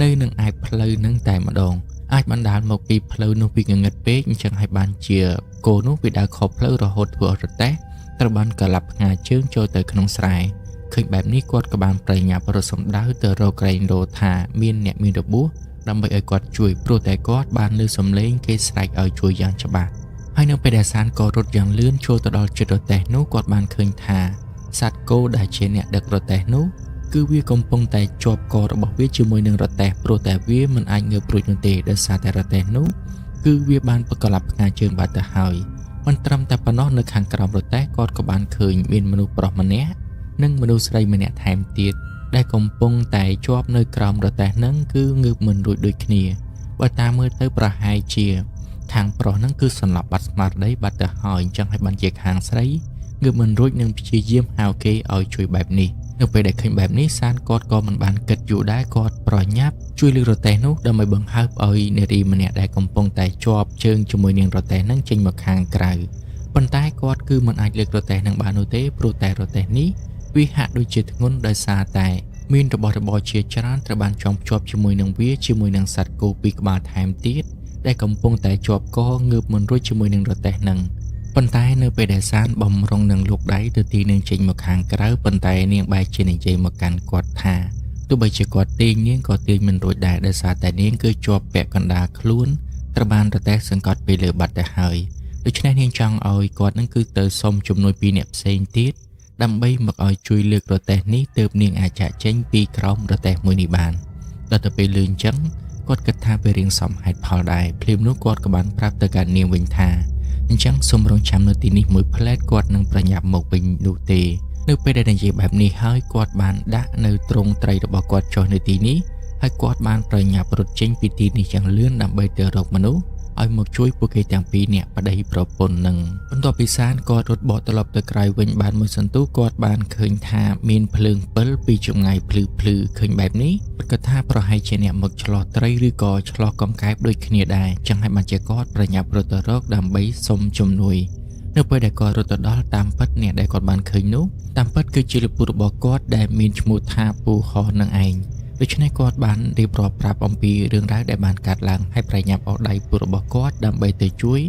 នៅនឹងឯផ្លូវនឹងតែម្ដងអាចបណ្ដាលមកពីផ្លូវនោះពីងងឹតពេកអញ្ចឹងហើយបានជាគោនោះវាដើរខុសផ្លូវរហូតធ្វើឲ្យរទេះត្រូវបានក្រឡាប់ផ្ងាជើងចូលទៅក្នុងស្រែឃើញបែបនេះគាត់ក៏បានប្រញាប់រត់សម្ដៅទៅរកក្រែងលោថាមានអ្នកមានរបួសដើម្បីឲ្យគាត់ជួយព្រោះតែគាត់បានឮសំឡេងគេស្រែកឲ្យជួយយ៉ាងច្បាស់ហើយនៅពេលដែលសានក៏រត់យ៉ាងលឿនចូលទៅដល់ជិតរទេះនោះគាត់បានឃើញថាសត្វគោដែលជាអ្នកដឹករទេះនោះគឺវាកំពុងតែជាប់ករបស់វាជាមួយនឹងរទេះព្រោះតែវាមិនអាចងើបរួចនោះទេដោយសារតែរទេះនោះគឺវាបានប្រកឡាប់ផ្ងាជើងបាត់ទៅហើយមិនត្រឹមតែប៉ុណ្ណោះនៅខាងក្រោមរទេះគាត់ក៏បានឃើញមានមនុស្សប្រុសម្នាក់និងមនុស្សស្រីម្នាក់ថែមទៀតដែលកំពុងតែជាប់នៅក្រោមរទេះហ្នឹងគឺងើបមិនរួចដូចគ្នាបើតាមមើលទៅប្រហែលជាខាងប្រុសហ្នឹងគឺសន្លប់បាត់ស្មារតីបាត់ទៅហើយអញ្ចឹងហើយបានជាខាងស្រី ងើបមិនរួចនឹងព្យាយាមហៅគេឲ្យជួយបែបនេះនៅពេលដែលឃើញបែបនេះសានគាត់ក៏មិនបានគិតយូរដែរគាត់ប្រញាប់ជួយលើករទេះនោះដើម្បីបង្ហើបឲ្យនារីម្នាក់ដែលកំពុងតែជាប់ជើងជាមួយនឹងរទេះនឹងចេញមកខាងក្រៅប៉ុន្តែគាត់គឺមិនអាចលើករទេះនឹងបាននោះទេព្រោះតែរទេះនេះវាហាក់ដូចជាធ្ងន់ដោយសារតែមានរបស់របរជាច្រើនត្រូវបានចងភ្ជាប់ជាមួយនឹងវាជាមួយនឹងសត្វគោពីរក្បាលថែមទៀតដែលកំពុងតែជាប់កងើបមិនរួចជាមួយនឹងរទេះនឹងប៉ុន្តែនៅពេលដែលសានបំរុងនឹងលោកដៃទៅទីនឹងចេញមកខាងក្រៅប៉ុន្តែនាងបែរជានិយាយមកកាន់គាត់ថាទោះបីជាគាត់ទាញនាងក៏ទាញមិនរួចដែរដោយសារតែនាងគឺជាប់ពាក់កណ្ដាលខ្លួនត្រូវបានរទេះសង្កត់ពីលើបាត់ទៅហើយដូច្នេះនាងចង់ឲ្យគាត់នឹងគឺទៅសុំជំនួយពីអ្នកផ្សេងទៀតដើម្បីមកឲ្យជួយលើករទេះនេះទើបនាងអាចចាក់ចេញពីក្រោមរទេះមួយនេះបានដល់ទៅពេលលឺអញ្ចឹងគាត់គិតថាវារៀងសមហេតុផលដែរភ្លាមនោះគាត់ក៏បានប្រាប់ទៅកាន់នាងវិញថាអញ្ចឹងសូមរងចាំនៅទីនេះមួយផ្លែតគាត់នឹងប្រញាប់មកវិញនោះទេនៅពេលដែលនិយាយបែបនេះហើយគាត់បានដាក់នៅទ្រង់ត្រីរបស់គាត់ចុះនៅទីនេះហើយគាត់បានប្រញាប់រត់ចេញពីទីនេះយ៉ាងលឿនដើម្បីទៅរកមនុស្សឲ្យមកជួយពួកគេទាំងពីរនាក់ប្តីប្រពន្ធនឹងបន្ទាប់ពីសានគាត់រត់បកត្រឡប់ទៅក្រៅវិញបានមួយសន្ទុះគាត់បានឃើញថាមានភ្លើងពិលពីចម្ងាយភ្លឺឃើញបែបនេះគាត់ថាប្រហែលជាអ្នកមកឆ្លោះត្រីឬក៏ឆ្លោះកំកែបដូចគ្នាដែរចឹងហើយបានជាគាត់ប្រញាប់រត់ទៅរកដើម្បីសុំជំនួយនៅពេលដែលគាត់រត់ទៅដល់តាមពិតអ្នកដែលគាត់បានឃើញនោះតាមពិតគឺជាលពូរបស់គាត់ដែលមានឈ្មោះថាពូហោះនឹងឯងដូច្នេះគាត់បានរៀបរាប់ប្រាប់អំពីរឿងរ៉ាវដែលបានកើតឡើងហើយប្រញាប់អោបដៃពូរបស់គាត់ដើម្បីទៅជួយ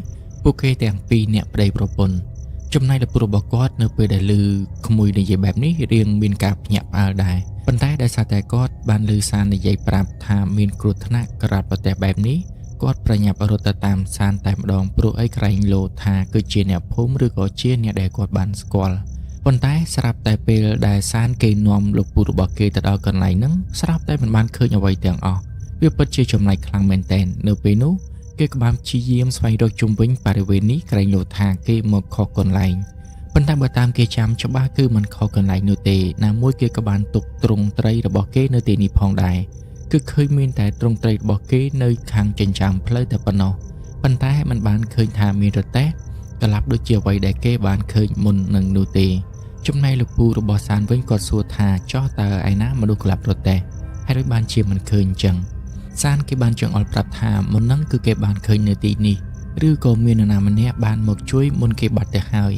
ពួកគេទាំងពីរនាក់ប្តីប្រពន្ធចំណែកលពូរបស់គាត់នៅពេលដែលឮក្មួយនិយាយបែបនេះរៀងមានការភ្ញាក់ផ្អើលដែរប៉ុន្តែដោយសារតែគាត់បានឮសាននិយាយប្រាប់ថាមានគ្រោះថ្នាក់ក្រាបប្រទះបែបនេះគាត់ប្រញាប់រត់ទៅតាមសានតែម្ដងព្រោះអីក្រែងលោថាគឺជាអ្នកភូមិឬក៏ជាអ្នកដែលគាត់បានស្គាល់ប៉ុន្តែស្រាប់តែពេលដែលសានគេនាំលោកពូរបស់គេទៅដល់កន្លែងហ្នឹងស្រាប់តែមិនបានឃើញអ្វីទាំងអស់វាពិតជាចម្លែកខ្លាំងមែនទែននៅពេលនោះគេក៏បានព្យាយាមស្វែងរកជុំវិញបរិវេណនេះក្រែងលោថាគេមកខុសកន្លែងប៉ុន្តែបើតាមគេចាំច្បាស់គឺមិនខុសកន្លែងនោះទេណាមួយគេក៏បានទុកទ្រង់ត្រីរបស់គេនៅទីនេះផងដែរគឺឃើញមានតែទ្រង់ត្រីរបស់គេនៅខាងចិញ្ចើមផ្លូវតែប៉ុណ្ណោះប៉ុន្តែมันបានឃើញថាមានរទេះក្លាប់ដូចជាអ្វីដែលគេបានឃើញមុននឹងនោះទេចំណែកលោកពូរបស់សានវិញគាត់សួរថាចោះតើឯណាមនុស្សក្លាប់រទេះហើយដូចបានជាមិនឃើញអញ្ចឹងសានគេបានចង់អល់ប្រាប់ថាមុនហ្នឹងគឺគេបានឃើញនៅទីនេះឬក៏មាននរណាម្នាក់បានមកជួយមុនគេបាត់ទៅហើយ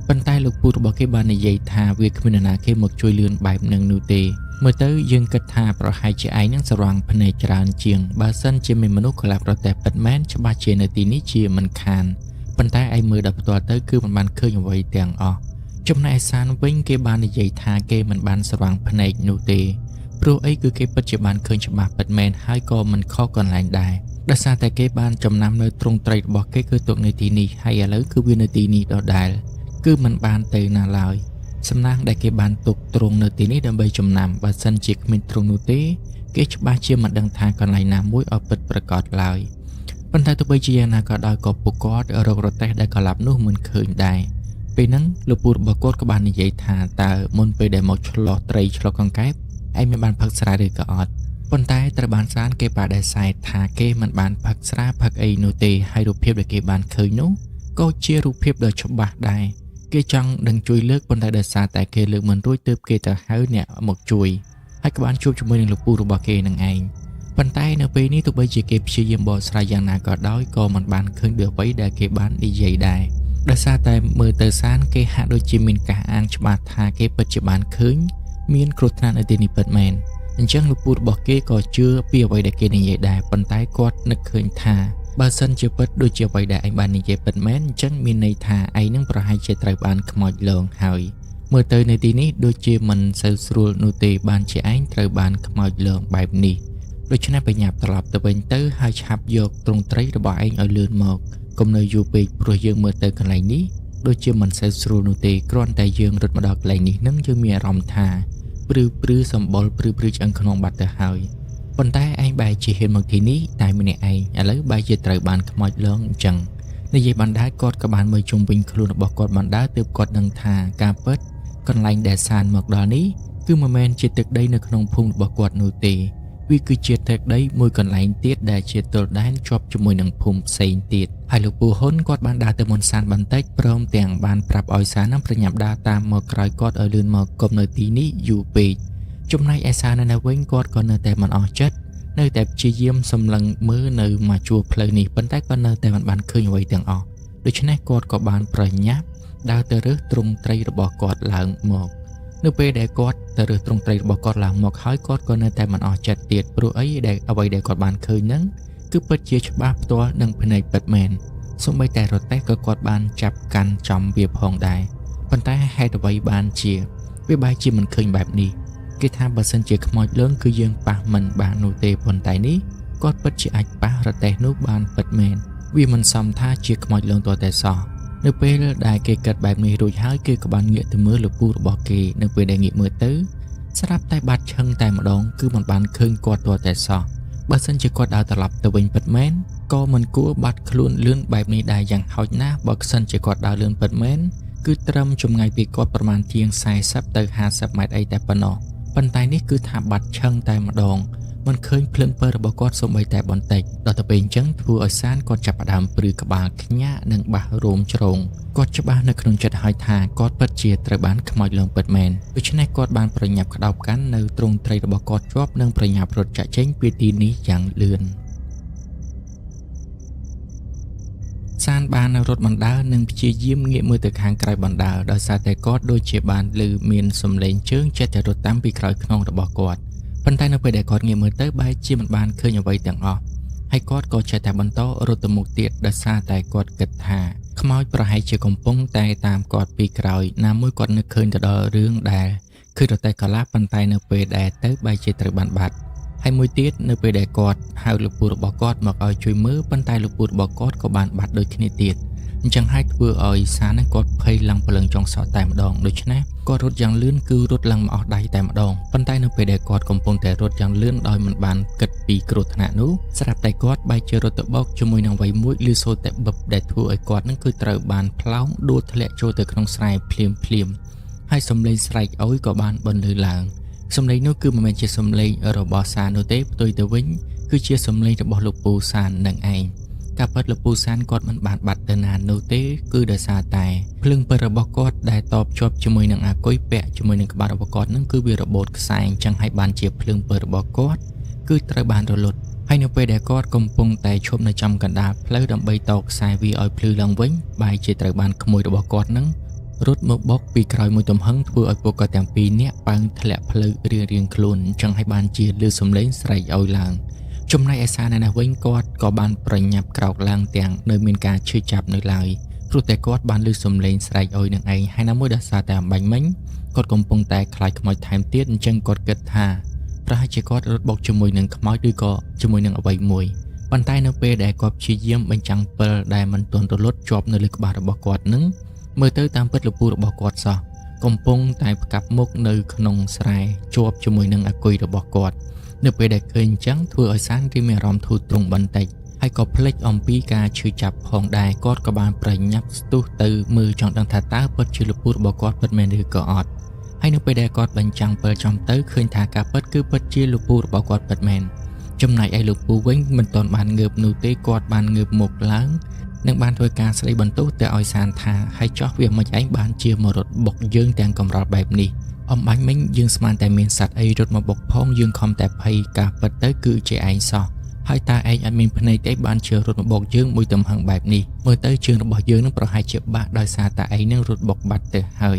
ប៉ុន្តែលោកពូរបស់គេបាននិយាយថាវាគ្មាននរណាគេមកជួយលឿនបែបហ្នឹងនោះទេមើលទៅយើងគិតថាប្រហែលជាឯងនឹងស្រង់ភ្នែកច្រើនជាងបើសិនជាមានមនុស្សក្លាប់រទេះពិតមែនច្បាស់ជានៅទីនេះជាមិនខានប៉ុន្តែឯងមើលដល់ផ្ទាល់ទៅគឺមិនបានឃើញអ្វីទាំងអស់ចំណែកសានវិញគេបាននិយាយថាគេមិនបានស្រង់ភ្នែកនោះទេព្រោះអីគឺគេពិតជាបានឃើញច្បាស់ពិតមែនហើយក៏មិនខុសកន្លែងដែរដោយសារតែគេបានចំណាំនៅទ្រង់ត្រីរបស់គេគឺទុកនៅទីនេះហើយឥឡូវគឺវានៅទីនេះដដែលគឺមិនបានទៅណាឡើយសំណាងដែលគេបានទុកទ្រង់នៅទីនេះដើម្បីចំណាំបើសិនជាគ្មានទ្រង់នោះទេគេច្បាស់ជាមិនដឹងថាកន្លែងណាមួយឲ្យពិតប្រាកដឡើយប៉ុន្តែទោះបីជាយ៉ាងណាក៏ដោយក៏ពួកគាត់រករទេះដែលក្លាប់នោះមិនឃើញដែរពេលហ្នឹងលោកពូរបស់គាត់ក៏បាននិយាយថាតើមុនពេលដែលមកឆ្លោះត្រីឆ្លោះកង្កែបឯងមិនបានផឹកស្រាឬក៏អត់ប៉ុន្តែត្រូវបានសានគេបដិសេធថាគេមិនបានផឹកស្រាផឹកអីនោះទេហើយរូបភាពដែលគេបានឃើញនោះក៏ជារូបភាពដ៏ច្បាស់ដែរគេចង់នឹងជួយលើកប៉ុន្តែដោយសារតែគេលើកមិនរួចទើបគេទៅហៅអ្នកមកជួយហើយក៏បានជួបជាមួយនឹងលោកពូរបស់គេនឹងឯងប៉ុន្តែនៅពេលនេះទោះបីជាគេព្យាយាមបកស្រាយយ៉ាងណាក៏ដោយក៏មិនបានឃើញអ្វីដែលគេបាននិយាយដែរដោយសារតែមើលទៅសានគេហាក់ដូចជាមានការអាងច្បាស់ថាគេពិតជាបានឃើញមានគ្រោះថ្នាក់នៅទីនេះពិតមែនអញ្ចឹងលោកពូរបស់គេក៏ជឿពីអ្វីដែលគេនិយាយដែរប៉ុន្តែគាត់នឹកឃើញថាបើសិនជាពិតដូចជាអ្វីដែលឯងបាននិយាយពិតមែនអញ្ចឹងមានន័យថាឯងនឹងប្រហែលជាត្រូវបានខ្មោចលងហើយមើលទៅនៅទីនេះដូចជាមិនសូវស្រួលនោះទេបានជាឯងត្រូវបានខ្មោចលងបែបនេះដូច្នេះបញ្ញាប់ត្រឡប់ទៅវិញទៅហើយឆាប់យកទ្រង់ត្រីរបស់ឯងឲ្យលឿនមកកុំនៅយូរពេកព្រោះយើងមើលទៅកន្លែងនេះដូចជាមិនសូវស្រួលនោះទេគ្រាន់តែយើងរត់មកដល់កន្លែងនេះនឹងយើងមានអារម្មណ៍ថាព្រឺសម្បុរព្រឺឆ្អឹងខ្នងបាត់ទៅហើយប៉ុន្តែឯងបែរជាហ៊ានមកទីនេះតែម្នាក់ឯងឥឡូវបែរជាត្រូវបានខ្មោចលងអញ្ចឹងនិយាយបណ្ដាគាត់ក៏បានមើលជុំវិញខ្លួនរបស់គាត់បណ្ដាទើបគាត់ដឹងថាការពិតកន្លែងដែលសានមកដល់នេះគឺមិនមែនជាទឹកដីនៅក្នុងភូមិរបស់គាត់នោះទេ វាគឺជាទឹកដីមួយកន្លែងទៀតដែលជាទល់ដែនជាប់ជាមួយនឹងភូមិផ្សេងទៀតហើយលោកពូហ៊ុនគាត់បានដើរទៅមុនសានបន្តិចព្រមទាំងបានប្រាប់ឲ្យសាននឹងប្រញាប់ដើរតាមមកក្រោយគាត់ឲ្យលឿនមកកុំនៅទីនេះយូរពេកចំណែកឯសាននៅវិញគាត់ក៏នៅតែមិនអស់ចិត្តនៅតែព្យាយាមសម្លឹងមើលនៅមកជួរផ្លូវនេះប៉ុន្តែគាត់នៅតែមិនបានឃើញអ្វីទាំងអស់ដូច្នេះគាត់ក៏បានប្រញាប់ដើរទៅរើសទ្រង់ត្រីរបស់គាត់ឡើងមកនៅពេលដែលគាត់ទៅរើសទ្រង់ត្រីរបស់គាត់ឡើងមកហើយគាត់ក៏នៅតែមិនអស់ចិត្តទៀតព្រោះអ្វីដែលគាត់បានឃើញហ្នឹងគឺពិតជាច្បាស់ផ្ទាល់នឹងភ្នែកពិតមែនសូម្បីតែរទេះក៏គាត់បានចាប់កាន់ចំវាផងដែរប៉ុន្តែហេតុអ្វីបានជាវាបែរជាមិនឃើញបែបនេះគេថាបើសិនជាខ្មោចលឿងគឺយើងប៉ះមិនបាននោះទេប៉ុន្តែនេះគាត់ពិតជាអាចប៉ះរទេះនោះបានពិតមែនវាមិនសមថាជាខ្មោចលឿងទាល់តែសោះនៅពេលដែលគេគិតបែបនេះរួចហើយគេក៏បានងាកទៅមើលលោកពូរបស់គេនៅពេលដែលងាកមើលទៅស្រាប់តែបាត់ឈឹងតែម្ដងគឺមិនបានឃើញគាត់ទាល់តែសោះបើសិនជាគាត់ដើរត្រឡប់ទៅវិញពិតមែនក៏មិនគួរបាត់ខ្លួនលឿនបែបនេះដែរយ៉ាងហោចណាស់បើសិនជាគាត់ដើរលឿនពិតមែនគឺត្រឹមចម្ងាយពីគាត់ប្រមាណជាង40ទៅ50ម៉ែត្រអីតែប៉ុណ្ណោះប៉ុន្តែនេះគឺថាបាត់ឈឹងតែម្ដងមិនឃើញភ្លើងពើរបស់គាត់សូម្បីតែបន្តិចដល់ទៅពេលអញ្ចឹងធ្វើឲ្យសានគាត់ចាប់ផ្ដើមព្រឺក្បាលខ្ញាក់និងបាសរោមជ្រងគាត់ច្បាស់នៅក្នុងចិត្តហើយថាគាត់ពិតជាត្រូវបានខ្មោចលងពិតមែនដូច្នេះគាត់បានប្រញាប់ក្តោបកាន់នៅទ្រង់ត្រីរបស់គាត់ជាប់និងប្រញាប់រត់ចាក់ចេញពីទីនេះយ៉ាងលឿនសានបានរត់បណ្ដើរនិងព្យាយាមងាកមើលទៅខាងក្រៅបណ្ដើរដោយសារតែគាត់ដូចជាបានឮមានសំឡេងជើងចេះតែរត់តាមពីក្រោយខ្នងរបស់គាត់ប៉ុន្តែនៅពេលដែលគាត់ងាកមើលទៅបែរជាមិនបានឃើញអ្វីទាំងអស់ហើយគាត់ក៏ចេះតែបន្តរត់ទៅមុខទៀតដោយសារតែគាត់គិតថាខ្មោចប្រហែលជាកំពុងតែតាមគាត់ពីក្រោយណាមួយគាត់នឹកឃើញទៅដល់រឿងដែលគឺរទេះកលាប៉ុន្តែនៅពេលដែលទៅបែរជាត្រូវបានបាត់ហើយមួយទៀតនៅពេលដែលគាត់ហៅលោកពូរបស់គាត់មកឲ្យជួយមើលប៉ុន្តែលោកពូរបស់គាត់ក៏បានបាត់ដូចគ្នាទៀតអញ្ចឹងហើយធ្វើឲ្យសាននឹងគាត់ភ័យឡើងព្រលឹងចុងសក់តែម្ដងដូច្នេះគាត់រត់យ៉ាងលឿនគឺរត់ឡើងមកអស់ដៃតែម្ដងប៉ុន្តែនៅពេលដែលគាត់កំពុងតែរត់យ៉ាងលឿនដោយមិនបានគិតពីគ្រោះថ្នាក់នោះស្រាប់តែគាត់បែរជារត់ទៅបោកជាមួយនឹងអ្វីមួយឬសូរតែបឹបដែលធ្វើឲ្យគាត់នឹងគឺត្រូវបានផ្លោងដួលធ្លាក់ចូលទៅក្នុងស្រែភ្លាមហើយសំឡេងស្រែកអុយក៏បានបន្លឺឡើងសំឡេងនោះគឺមិនមែនជាសំឡេងរបស់សាននោះទេផ្ទុយទៅវិញគឺជាសំឡេងរបស់លោកពូសាននឹងឯងការពិតលោកពូសានគាត់មិនបានបាត់ទៅណានោះទេគឺដោយសារតែភ្លើងពិតរបស់គាត់ដែលតបជាប់ជាមួយនឹងអាគុយពាក់ជាមួយនឹងក្បាលរបស់គាត់នឹងគឺវារបូតខ្សែអញ្ចឹងហើយបានជាភ្លើងពិតរបស់គាត់គឺត្រូវបានរលត់ហើយនៅពេលដែលគាត់កំពុងតែឈប់នៅចំកណ្ដាលផ្លូវដើម្បីតខ្សែវាឲ្យភ្លឺឡើងវិញបែរជាត្រូវបានក្មួយរបស់គាត់នឹងរត់មកបុកពីក្រោយមួយទំហឹងធ្វើឲ្យពួកគាត់ទាំងពីរនាក់ប៉ើងធ្លាក់ផ្លូវរៀងខ្លួនអញ្ចឹងហើយបានជាឮសំឡេងស្រែកឲ្យឡើងចំណែកឯសាននៅវិញគាត់ក៏បានប្រញាប់ក្រោកឡើងទាំងនៅមានការឈឺចាប់នៅឡើយព្រោះតែគាត់បានឮសំឡេងស្រែកអុយនឹងឯងហើយណាមួយដោយសារតែអំបញ្ញមិញគាត់កំពុងតែខ្លាចខ្មោចថែមទៀតអញ្ចឹងគាត់គិតថាប្រហែលជាគាត់រត់បុកជាមួយនឹងខ្មោចឬក៏ជាមួយនឹងអ្វីមួយប៉ុន្តែនៅពេលដែលគាត់ព្យាយាមបញ្ចាំងពិលដែលមិនទាន់រលត់ជាប់នៅលើក្បាលរបស់គាត់នឹងមើលទៅតាមពិតលពូរបស់គាត់សោះកំពុងតែផ្កាប់មុខនៅក្នុងស្រែជាប់ជាមួយនឹងអាគុយរបស់គាត់នៅពេលដែលឃើញអញ្ចឹងធ្វើឲ្យសានគេមានអារម្មណ៍ធូរទ្រង់បន្តិចហើយក៏ភ្លេចអំពីការឈឺចាប់ផងដែរគាត់ក៏បានប្រញាប់ស្ទុះទៅមើលចង់ដឹងថាតើពិតជាលពូរបស់គាត់ពិតមែនឬក៏អត់ហើយនៅពេលដែលគាត់បញ្ចាំងពិលចំទៅឃើញថាការពិតគឺពិតជាលពូរបស់គាត់ពិតមែនចំណែកឯលពូវិញមិនទាន់បានងើបនោះទេគាត់បានងើបមុខឡើងនិងបានធ្វើការស្ដីបន្ទោសទៅឲ្យសានថាហើយចោះវាមិនឯងបានជាមករត់បុកយើងទាំងកំរល់បែបនេះអំបញ្ញមិញយើងស្មានតែមានសត្វអីរត់មកបុកផងយើងខំតែភ័យការពិតទៅគឺជាឯងសោះហើយតើឯងអត់មានភ្នែកទេបានជារត់មកបុកយើងមួយទំហឹងបែបនេះមើលទៅជើងរបស់យើងនឹងប្រហែលជាបាក់ដោយសារតែឯងនឹងរត់បុកបាត់ទៅហើយ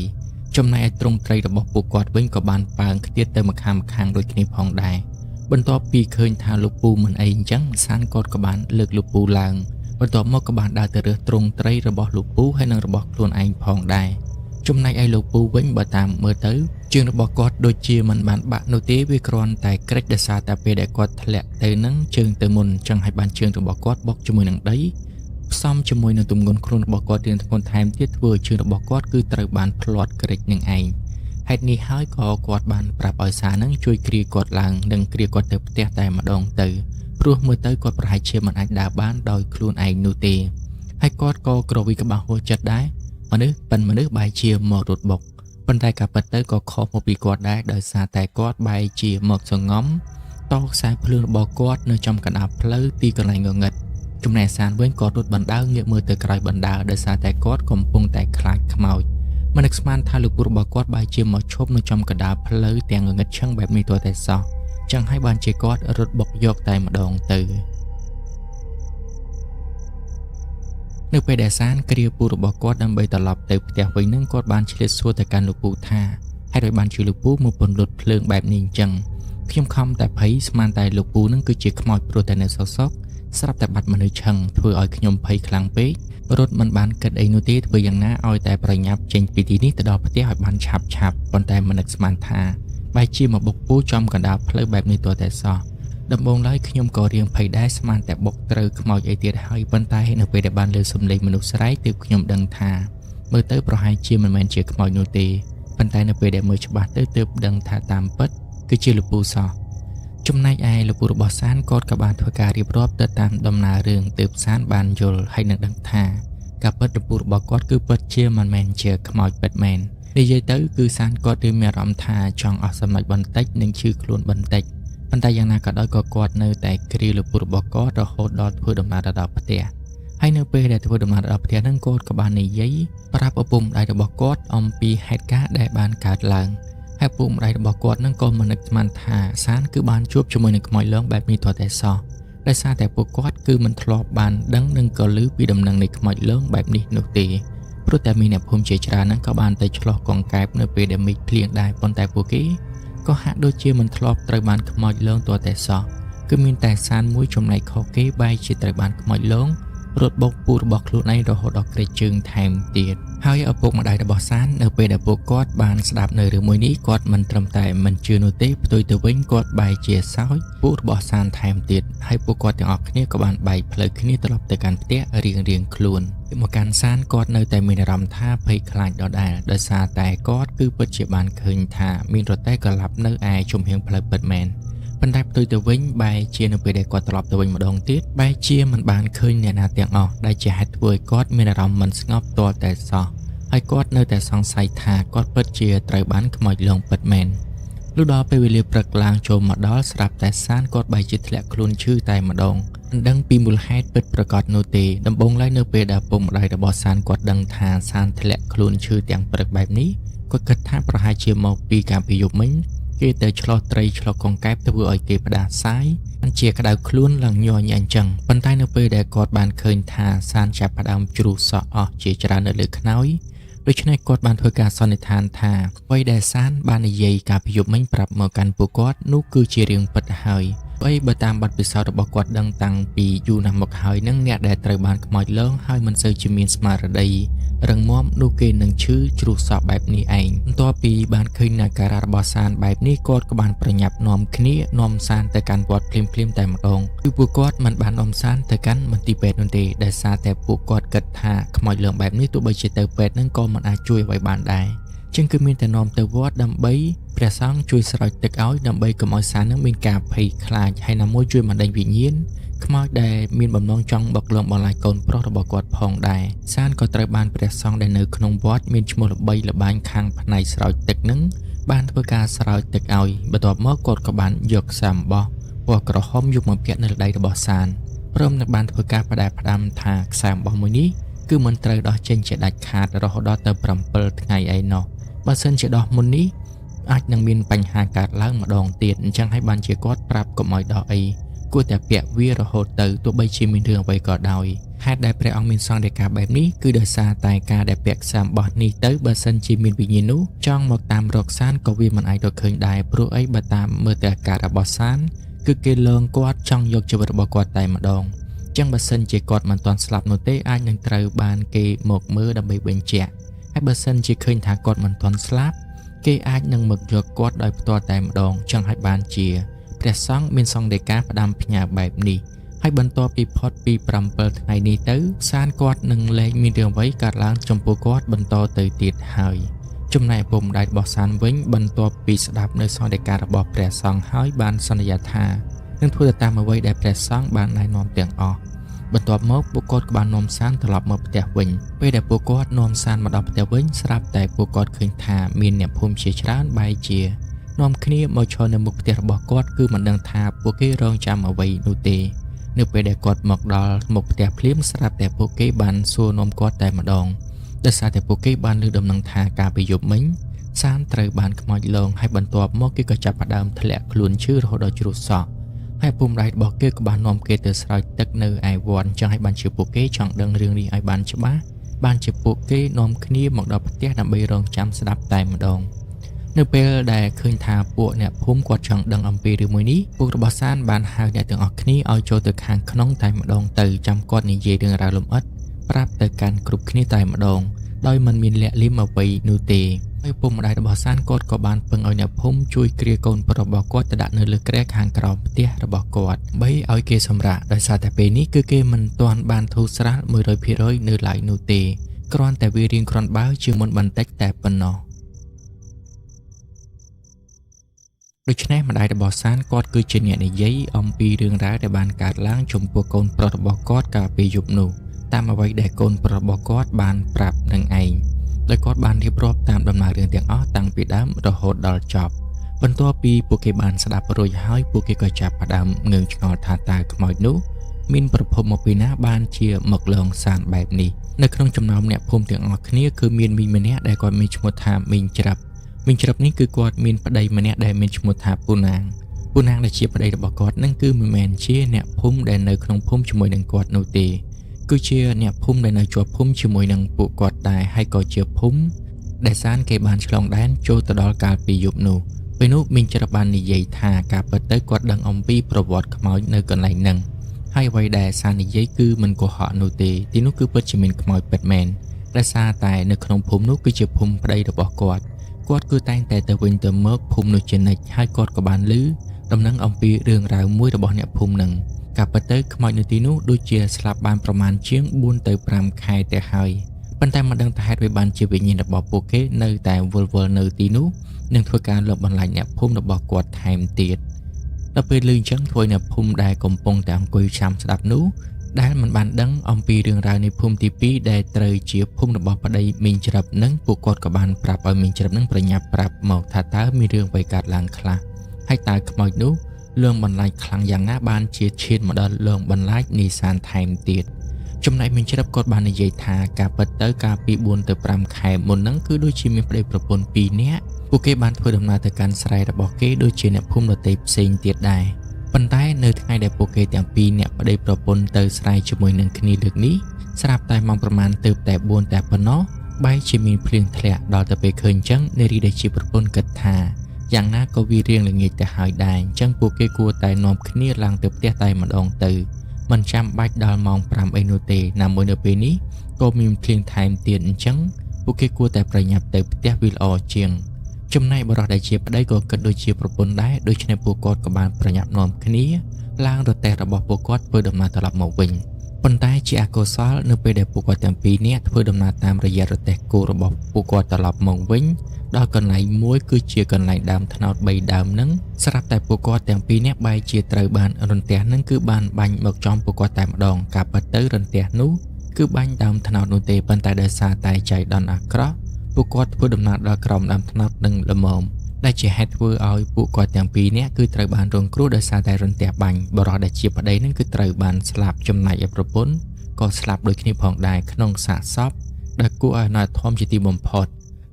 ចំណែកឯទ្រង់ត្រីរបស់ពួកគាត់វិញក៏បានប៉ើងខ្ទាតទៅម្ខាងដូចគ្នាផងដែរបន្ទាប់ពីឃើញថាលោកពូមិនអីអញ្ចឹងសានគាត់ក៏បានលើកលោកពូឡើងបន្ទាប់មកក៏បានដើរទៅរើសទ្រង់ត្រីរបស់លោកពូហើយនិងរបស់ខ្លួនឯងផងដែរចំណែកឯលោកពូវិញបើតាមមើលទៅជើងរបស់គាត់ដូចជាមិនបានបាក់នោះទេវាគ្រាន់តែក្រិចដោយសារតែពេលដែលគាត់ធ្លាក់ទៅនឹងជើងទៅមុនចឹងហើយបានជើងរបស់គាត់បុកជាមួយនឹងដីផ្សំជាមួយនឹងទម្ងន់ខ្លួនរបស់គាត់រៀងធ្ងន់ថែមទៀតធ្វើឲ្យជើងរបស់គាត់គឺត្រូវបានផ្លាត់ក្រិចនឹងឯងហេតុនេះហើយក៏គាត់បានប្រាប់ឲ្យសានឹងជួយគ្រាគាត់ឡើងនិងគ្រាគាត់ទៅផ្ទះតែម្ដងទៅព្រោះមើលទៅគាត់ប្រហែលជាមិនអាចដើរបានដោយខ្លួនឯងនោះទេហើយគាត់ក៏ក្រវីក្បាលហួសចិត្តដែរមនុស្សបែរជាមករត់បុកប៉ុន្តែការពិតទៅក៏ខុសមកពីគាត់ដែរដោយសារតែគាត់បែរជាមកសងំ តខ្សែភ្លើងរបស់គាត់នៅចំកណ្ដាលផ្លូវទីកន្លែងងងឹតចំណែកសានវិញគាត់រត់បណ្ដើរងាកមើលទៅក្រោយបណ្ដើរដោយសារតែគាត់កំពុងតែខ្លាចខ្មោចមិននឹកស្មានថាលោកពូរបស់គាត់បែរជាមកឈប់នៅចំកណ្ដាលផ្លូវទាំងងងឹតឈឹងបែបនេះទាល់តែសោះចឹងហើយបានជាគាត់រត់បុកយកតែម្ដងទៅនៅពេលដែលសានគ្រាពូរបស់គាត់ដើម្បីត្រឡប់ទៅផ្ទះវិញនឹងគាត់បានឆ្លៀតសួរទៅកាន់លោកពូថាហេតុអ្វីបានជាលោកពូមកពន្លត់ភ្លើងបែបនេះអញ្ចឹងខ្ញុំខំតែភ័យស្មានតែលោកពូនឹងគឺជាខ្មោចព្រោះតែនៅសក់ស្រាប់តែបាត់មនុស្សឆឹងធ្វើឲ្យខ្ញុំភ័យខ្លាំងពេករត់មិនបានគិតអីនោះទេធ្វើយ៉ាងណាឲ្យតែប្រញាប់ចេញពីទីនេះទៅដល់ផ្ទះឲ្យបានឆាប់ប៉ុន្តែមិននឹកស្មានថាបែរជាមកបុកពូចំកណ្ដាលផ្លូវបែបនេះទាល់តែសោះដំបូងឡើយខ្ញុំក៏រៀងភ័យដែរស្មានតែបុកត្រូវខ្មោចអីទៀតហើយប៉ុន្តែនៅពេលដែលបានលើសំឡេងមនុស្សស្រែកទើបខ្ញុំដឹងថាមើលទៅប្រហែលជាមិនមែនជាខ្មោចនោះទេប៉ុន្តែនៅពេលដែលមើលច្បាស់ទៅទើបដឹងថាតាមពិតគឺជាលោកពូសោះចំណែកឯលោកពូរបស់សានគាត់ក៏បានធ្វើការរៀបរាប់ទៅតាមដំណើររឿងទើបសានបានយល់ហើយនឹងដឹងថាការពិតលោកពូរបស់គាត់គឺពិតជាមិនមែនជាខ្មោចពិតមែននិយាយទៅគឺសានគាត់រៀងមានអារម្មណ៍ថាចង់អស់សម្ដេចបន្តិចនិងឈឺខ្លួនបន្តិចប៉ុន្តែយ៉ាងណាក៏ដោយក៏គាត់នៅតែគ្រាលោកពូរបស់គាត់រហូតដល់ធ្វើដំណើរដល់ផ្ទះហើយនៅពេលដែលធ្វើដំណើរដល់ផ្ទះហ្នឹងគាត់ក៏បាននិយាយប្រាប់ឪពុកម្ដាយរបស់គាត់អំពីហេតុការណ៍ដែលបានកើតឡើងហើយឪពុកម្ដាយរបស់គាត់ហ្នឹងក៏មិននឹកស្មានថាសានគឺបានជួបជាមួយនឹងខ្មោចលងបែបនេះទាល់តែសោះដោយសារតែពួកគាត់គឺមិនធ្លាប់បានដឹងនិងក៏ឮពីដំណឹងនៃខ្មោចលងបែបនេះនោះទេព្រោះតែមានអ្នកភូមិជាច្រើនហ្នឹងក៏បានទៅឆ្លោះកង្កែបនៅពេលដែលមេឃភ្លៀងដែរប៉ុន្តែពួកគេក៏ហាក់ដូចជាមិនធ្លាប់ត្រូវបានខ្មោចលងទាល់តែសោះគឺមានតែសានមួយចំណែកខុសគេបែរជាត្រូវបានខ្មោចលងរត់បុកពូរបស់ខ្លួនឯងរហូតដល់ក្រេកជើងថែមទៀតហើយឪពុកម្ដាយរបស់សាននៅពេលដែលពួកគាត់បានស្ដាប់នៅរឿងមួយនេះគាត់មិនត្រឹមតែមិនជឿនោះទេផ្ទុយទៅវិញគាត់បែរជាសោយពូរបស់សានថែមទៀតហើយពួកគាត់ទាំងអស់គ្នាក៏បានបែកផ្លូវគ្នាត្រឡប់ទៅកាន់ផ្ទះរៀងខ្លួនមកកាន់សានគាត់នៅតែមានអារម្មណ៍ថាភ័យខ្លាចដដែលដោយសារតែគាត់គឺពិតជាបានឃើញថាមានរទេះកលាប់នៅឯជំហៀងផ្លូវពិតមែនប៉ុន្តែផ្ទុយទៅវិញបែរជានៅពេលដែលគាត់ត្រឡប់ទៅវិញម្ដងទៀតបែរជាមិនបានឃើញអ្នកណាទាំងអស់ដែលជាហេតុធ្វើឲ្យគាត់មានអារម្មណ៍មិនស្ងប់ទាល់តែសោះហើយគាត់នៅតែសង្ស័យថាគាត់ពិតជាត្រូវបានខ្មោចលងពិតមែនលុះដល់ពេលវេលាព្រឹកឡើងចូលមកដល់ស្រាប់តែសានគាត់បែរជាធ្លាក់ខ្លួនឈឺតែម្ដងមិនដឹងពីមូលហេតុពិតប្រាកដនោះទេដំបូងឡើយនៅពេលដែលពុកម្ដាយរបស់សានគាត់ដឹងថាសានធ្លាក់ខ្លួនឈឺទាំងព្រឹកបែបនេះគាត់គិតថាប្រហែលជាមកពីការពីយប់មិញគេទៅឆ្លោះត្រីឆ្លោះកង្កែបធ្វើឲ្យគេផ្ដាសាយបានជាក្តៅខ្លួនឡើងញ័រញអញ្ចឹងប៉ុន្តែនៅពេលដែលគាត់បានឃើញថាសានចាប់ផ្ដើមជ្រុះសក់អស់ជាច្រើននៅលើខ្នើយដូច្នេះគាត់បានធ្វើការសន្និដ្ឋានថាអ្វីដែលសានបាននិយាយកាលពីយប់មិញប្រាប់មកកាន់ពួកគាត់នោះគឺជារឿងពិតហើយបើតាមបទពិសោធន៍របស់គាត់ដឹងតាំងពីយូរណាស់មកហើយនឹងអ្នកដែលត្រូវបានខ្មោចលងហើយមិនសូវជាមានស្មារតីរឹងមាំនោះគេនឹងឈឺជ្រុះសក់បែបនេះឯងបន្ទាប់ពីបានឃើញអាការៈរបស់សានបែបនេះគាត់ក៏បានប្រញាប់នាំគ្នានាំសានទៅកាន់វត្តភ្លាមតែម្ដងគឺពួកគាត់មិនបាននាំសានទៅកាន់មន្ទីរពេទ្យនោះទេដោយសារតែពួកគាត់គិតថាខ្មោចលងបែបនេះទោះបីជាទៅពេទ្យនឹងក៏មិនអាចជួយអ្វីបានដែរជាងគឺមានតែនាំទៅវត្តដើម្បីព្រះសង្ឃជួយស្រោចទឹកឲ្យដើម្បីកុំឲ្យសាននឹងមានការភ័យខ្លាចហើយណាមួយជួយបណ្ដេញវិញ្ញាណខ្មោចដែលមានបំណងចង់បុកលងបន្លាចកូនប្រុសរបស់គាត់ផងដែរសានក៏ត្រូវបានព្រះសង្ឃដែលនៅក្នុងវត្តមានឈ្មោះល្បីល្បាញខាងផ្នែកស្រោចទឹកនឹងបានធ្វើការស្រោចទឹកឲ្យបន្ទាប់មកគាត់ក៏បានយកខ្សែអំបោះពណ៌ក្រហមយកមកពាក់នៅដៃរបស់សានព្រមនឹងបានធ្វើការផ្ដាំថាខ្សែអំបោះមួយនេះគឺមិនត្រូវដោះចេញជាដាច់ខាតរហូតដល់ទៅ7ថ្ងៃឯណោះបើសិនជាដោះមុននេះអាចនឹងមានបញ្ហាកើតឡើងម្ដងទៀតអញ្ចឹងហើយបានជាគាត់ប្រាប់កុំឲ្យដោះអីគួរតែពាក់វារហូតទៅទោះបីជាមានរឿងអ្វីក៏ដោយហេតុដែលព្រះអង្គមានសង្ឃដីកាបែបនេះគឺដោយសារតែការដែលពាក់ខ្សែអំបោះនេះទៅបើសិនជាមានវិញ្ញាណនោះចង់មកតាមរកសានក៏វាមិនអាចរកឃើញដែរព្រោះអីបើតាមមើលទៅអាការៈរបស់សានគឺគេលងគាត់ចង់យកជីវិតរបស់គាត់តែម្ដងចឹងបើសិនជាគាត់មិនទាន់ស្លាប់នោះទេអាចនឹងត្រូវបានគេមកមើលដើម្បីបញ្ជាក់ហើយបើសិនជាឃើញថាគាត់មិនទាន់ស្លាប់គេអាចនឹងមកយកគាត់ដោយផ្ទាល់តែម្ដងចឹងហើយបានជាព្រះសង្ឃមានសង្ឃដីកាផ្ដាំផ្ញើបែបនេះហើយបន្ទាប់ពីផុតពី7ថ្ងៃនេះទៅសានគាត់នឹងលែងមានរឿងអ្វីកើតឡើងចំពោះគាត់បន្តទៅទៀតហើយចំណែកឪពុកម្ដាយរបស់សានវិញបន្ទាប់ពីស្ដាប់នៅសង្ឃដីការបស់ព្រះសង្ឃហើយបានសន្យាថានឹងធ្វើតាមអ្វីដែលព្រះសង្ឃបានណែនាំទាំងអស់បន្ទាប់មកពួកគាត់ក៏បាននាំសានត្រឡប់មកផ្ទះវិញពេលដែលពួកគាត់នាំសានមកដល់ផ្ទះវិញស្រាប់តែពួកគាត់ឃើញថាមានអ្នកភូមិជាច្រើនបែរជា នាំគ្នាមកឈរនៅមុខផ្ទះរបស់គាត់គឺមិនដឹងថាពួកគេរងចាំអ្វីនោះទេនៅពេលដែលគាត់មកដល់មុខផ្ទះភ្លាមស្រាប់តែពួកគេបានសួរនាំគាត់តែម្ដងដោយសារតែពួកគេបានឮដំណឹងថាកាលពីយប់មិញសានត្រូវបានខ្មោចលងហើយបន្ទាប់មកគេក៏ចាប់ផ្ដើមធ្លាក់ខ្លួនឈឺរហូតដល់ជ្រុះសក់ហើយពុំដៃរបស់គេក៏បាននាំគេទៅស្រោចទឹកនៅឯវត្តចឹងហើយបានជាពួកគេចង់ដឹងរឿងនេះឲ្យបានច្បាស់បានជាពួកគេនាំគ្នាមកដល់ផ្ទះដើម្បីរងចាំស្ដាប់តែម្ដងនៅពេលដែលឃើញថាពួកអ្នកភូមិគាត់ចង់ដឹងអំពីរឿងមួយនេះពួករបស់សានបានហៅអ្នកទាំងអស់គ្នាឲ្យចូលទៅខាងក្នុងតែម្ដងទៅចាំគាត់និយាយរឿងរ៉ាវលម្អិតប្រាប់ទៅកាន់គ្រប់គ្នាតែម្ដងដោយមិនមានលាក់លៀមអ្វីនោះទេហើយពុកម្ដាយរបស់សានគាត់ក៏បានពឹងឲ្យអ្នកភូមិជួយគ្រាកូនប្រុសរបស់គាត់ទៅដាក់នៅលើគ្រែខាងក្រោមផ្ទះរបស់គាត់បីឲ្យគេសម្រាកដោយសារតែពេលនេះគឺគេមិនទាន់បានធូរស្រាល 100% នៅឡើយនោះទេគ្រាន់តែវារៀងគ្រាន់បើជាងមុនបន្តិចតែប៉ុណ្ណោះដូច្នេះម្ដាយរបស់សានគាត់គឺជាអ្នកនិយាយអំពីរឿងរ៉ាវដែលបានកើតឡើងចំពោះកូនប្រុសរបស់គាត់កាលពីយប់នោះតាមអ្វីដែលកូនប្រុសរបស់គាត់បានប្រាប់នឹងឯងដោយគាត់បានរៀបរាប់តាមដំណើររឿងទាំងអស់តាំងពីដើមរហូតដល់ចប់បន្ទាប់ពីពួកគេបានស្ដាប់រួចហើយពួកគេក៏ចាប់ផ្ដើមងឿងឆ្ងល់ថាតើខ្មោចនោះមានប្រភពមកពីណាបានជាមកលងសានបែបនេះនៅក្នុងចំណោមអ្នកភូមិទាំងអស់គ្នាគឺមានមីងម្នាក់ដែលគាត់មានឈ្មោះថាមីងច្រាប់នេះគឺគាត់មានប្តីម្នាក់ដែលមានឈ្មោះថាពូណាងដែលជាប្តីរបស់គាត់នឹងគឺមិនមែនជាអ្នកភូមិដែលនៅក្នុងភូមិជាមួយនឹងគាត់នោះទេគឺជាអ្នកភូមិដែលនៅជាប់ភូមិជាមួយនឹងពួកគាត់ដែរហើយក៏ជាភូមិដែលសានគេបានឆ្លងដែនចូលទៅដល់កាលពីយប់នោះពេលនោះមីងច្រាប់បាននិយាយថាការពិតទៅគាត់ដឹងអំពីប្រវត្តិខ្មោចនៅកន្លែងហ្នឹងហើយអ្វីដែលសាននិយាយគឺមិនកុហកនោះទេទីនោះគឺពិតជាមានខ្មោចពិតមែនដោយសារតែនៅក្នុងភូមិនោះគឺជាភូមិប្តីរបស់គាត់គឺតែងតែទៅវិញទៅមកភូមិនោះជានិច្ចហើយគាត់ក៏បានឮដំណឹងអំពីរឿងរ៉ាវមួយរបស់អ្នកភូមិនឹងការពិតទៅខ្មោចនៅទីនោះដូចជាស្លាប់បានប្រមាណជាង4ទៅ5ខែទៅហើយប៉ុន្តែមិនដឹងថាហេតុអ្វីបានជាវិញ្ញាណរបស់ពួកគេនៅតែវិលវល់នៅទីនោះនិងធ្វើការលបបន្លាចអ្នកភូមិរបស់គាត់ថែមទៀតដល់ពេលឮអញ្ចឹងធ្វើអ្នកភូមិដែលកំពុងតែអង្គុយចាំស្ដាប់នោះដែលមិនបានដឹងអំពីរឿងរ៉ាវនៃភូមិទី2ដែលត្រូវជាភូមិរបស់ប្តីមីងច្រាប់នឹងពួកគាត់ក៏បានប្រាប់ឲ្យមីងច្រាប់នឹងប្រញាប់ប្រាប់មកថាតើមានរឿងអ្វីកើតឡើងខ្លះហើយតើខ្មោចនោះលងបន្លាចខ្លាំងយ៉ាងណាបានជាឈានមកដល់លងបន្លាចនីសានថែមទៀតចំណែកមីងច្រាប់គាត់បាននិយាយថាការពិតទៅកាលពី4ទៅ5ខែមុនហ្នឹងគឺដូចជាមានប្តីប្រពន្ធ2នាក់ពួកគេបានធ្វើដំណើរទៅកាន់ស្រែរបស់គេដូចជាអ្នកភូមិដទៃផ្សេងទៀតដែរប៉ុន្តែនៅថ្ងៃដែលពួកគេទាំងពីរអ្នកប្តីប្រពន្ធទៅស្រែជាមួយនឹងគ្នាលើកនេះស្រាប់តែម៉ោងប្រមាណទៅតែ4តែប៉ុណ្ណោះបែរជាមានភ្លៀងធ្លាក់ដល់ទៅពេលឃើញអញ្ចឹងនារីដែលជាប្រពន្ធគិតថាយ៉ាងណាក៏វារៀងល្ងាចទៅហើយដែរអញ្ចឹងពួកគេគួរតែនាំគ្នាឡើងទៅផ្ទះតែម្ដងទៅមិនចាំបាច់ដល់ម៉ោង5អីនោះទេណាមួយនៅពេលនេះក៏មានភ្លៀងថែមទៀតអញ្ចឹងពួកគេគួរតែប្រញាប់ទៅផ្ទះវាល្អជាងចំណែកបរិសុទ្ធដែលជាប្តីក៏គិតដូចជាប្រពន្ធដែរដូច្នេះពួកគាត់ក៏បានប្រញាប់នាំគ្នាឡើងរទេះរបស់ពួកគាត់ធ្វើដំណើរត្រឡប់មកវិញប៉ុន្តែជាអកុសលនៅពេលដែលពួកគាត់ទាំងពីរនាក់ធ្វើដំណើរតាមរយៈរទេះគោរបស់ពួកគាត់ត្រឡប់មកវិញដល់កន្លែងមួយគឺជាកន្លែងដើមត្នោត3ដើមហ្នឹងស្រាប់តែពួកគាត់ទាំងពីរនាក់បែរជាត្រូវបានរន្ទះហ្នឹងគឺបានបាញ់មកចំពួកគាត់តែម្ដងការពិតទៅរន្ទះនោះគឺបាញ់ដើមត្នោតនោះទេប៉ុន្តែដោយសារតែចៃដន្យអាក្រក់ពួកគាត់ធ្វើដំណើរដល់ក្រោមដើមត្នោតនឹងល្មមដែលជាហេតុធ្វើឲ្យពួកគាត់ទាំងពីរនាក់គឺត្រូវបានរងគ្រោះដោយសារតែរន្ទះបាញ់បរិសុទ្ធដែលជាប្តីនឹងគឺត្រូវបានស្លាប់ចំណែកឯប្រពន្ធក៏ស្លាប់ដូចគ្នាផងដែរក្នុងសាកសពដែលគួរឲ្យណែធំជាទីបំផុត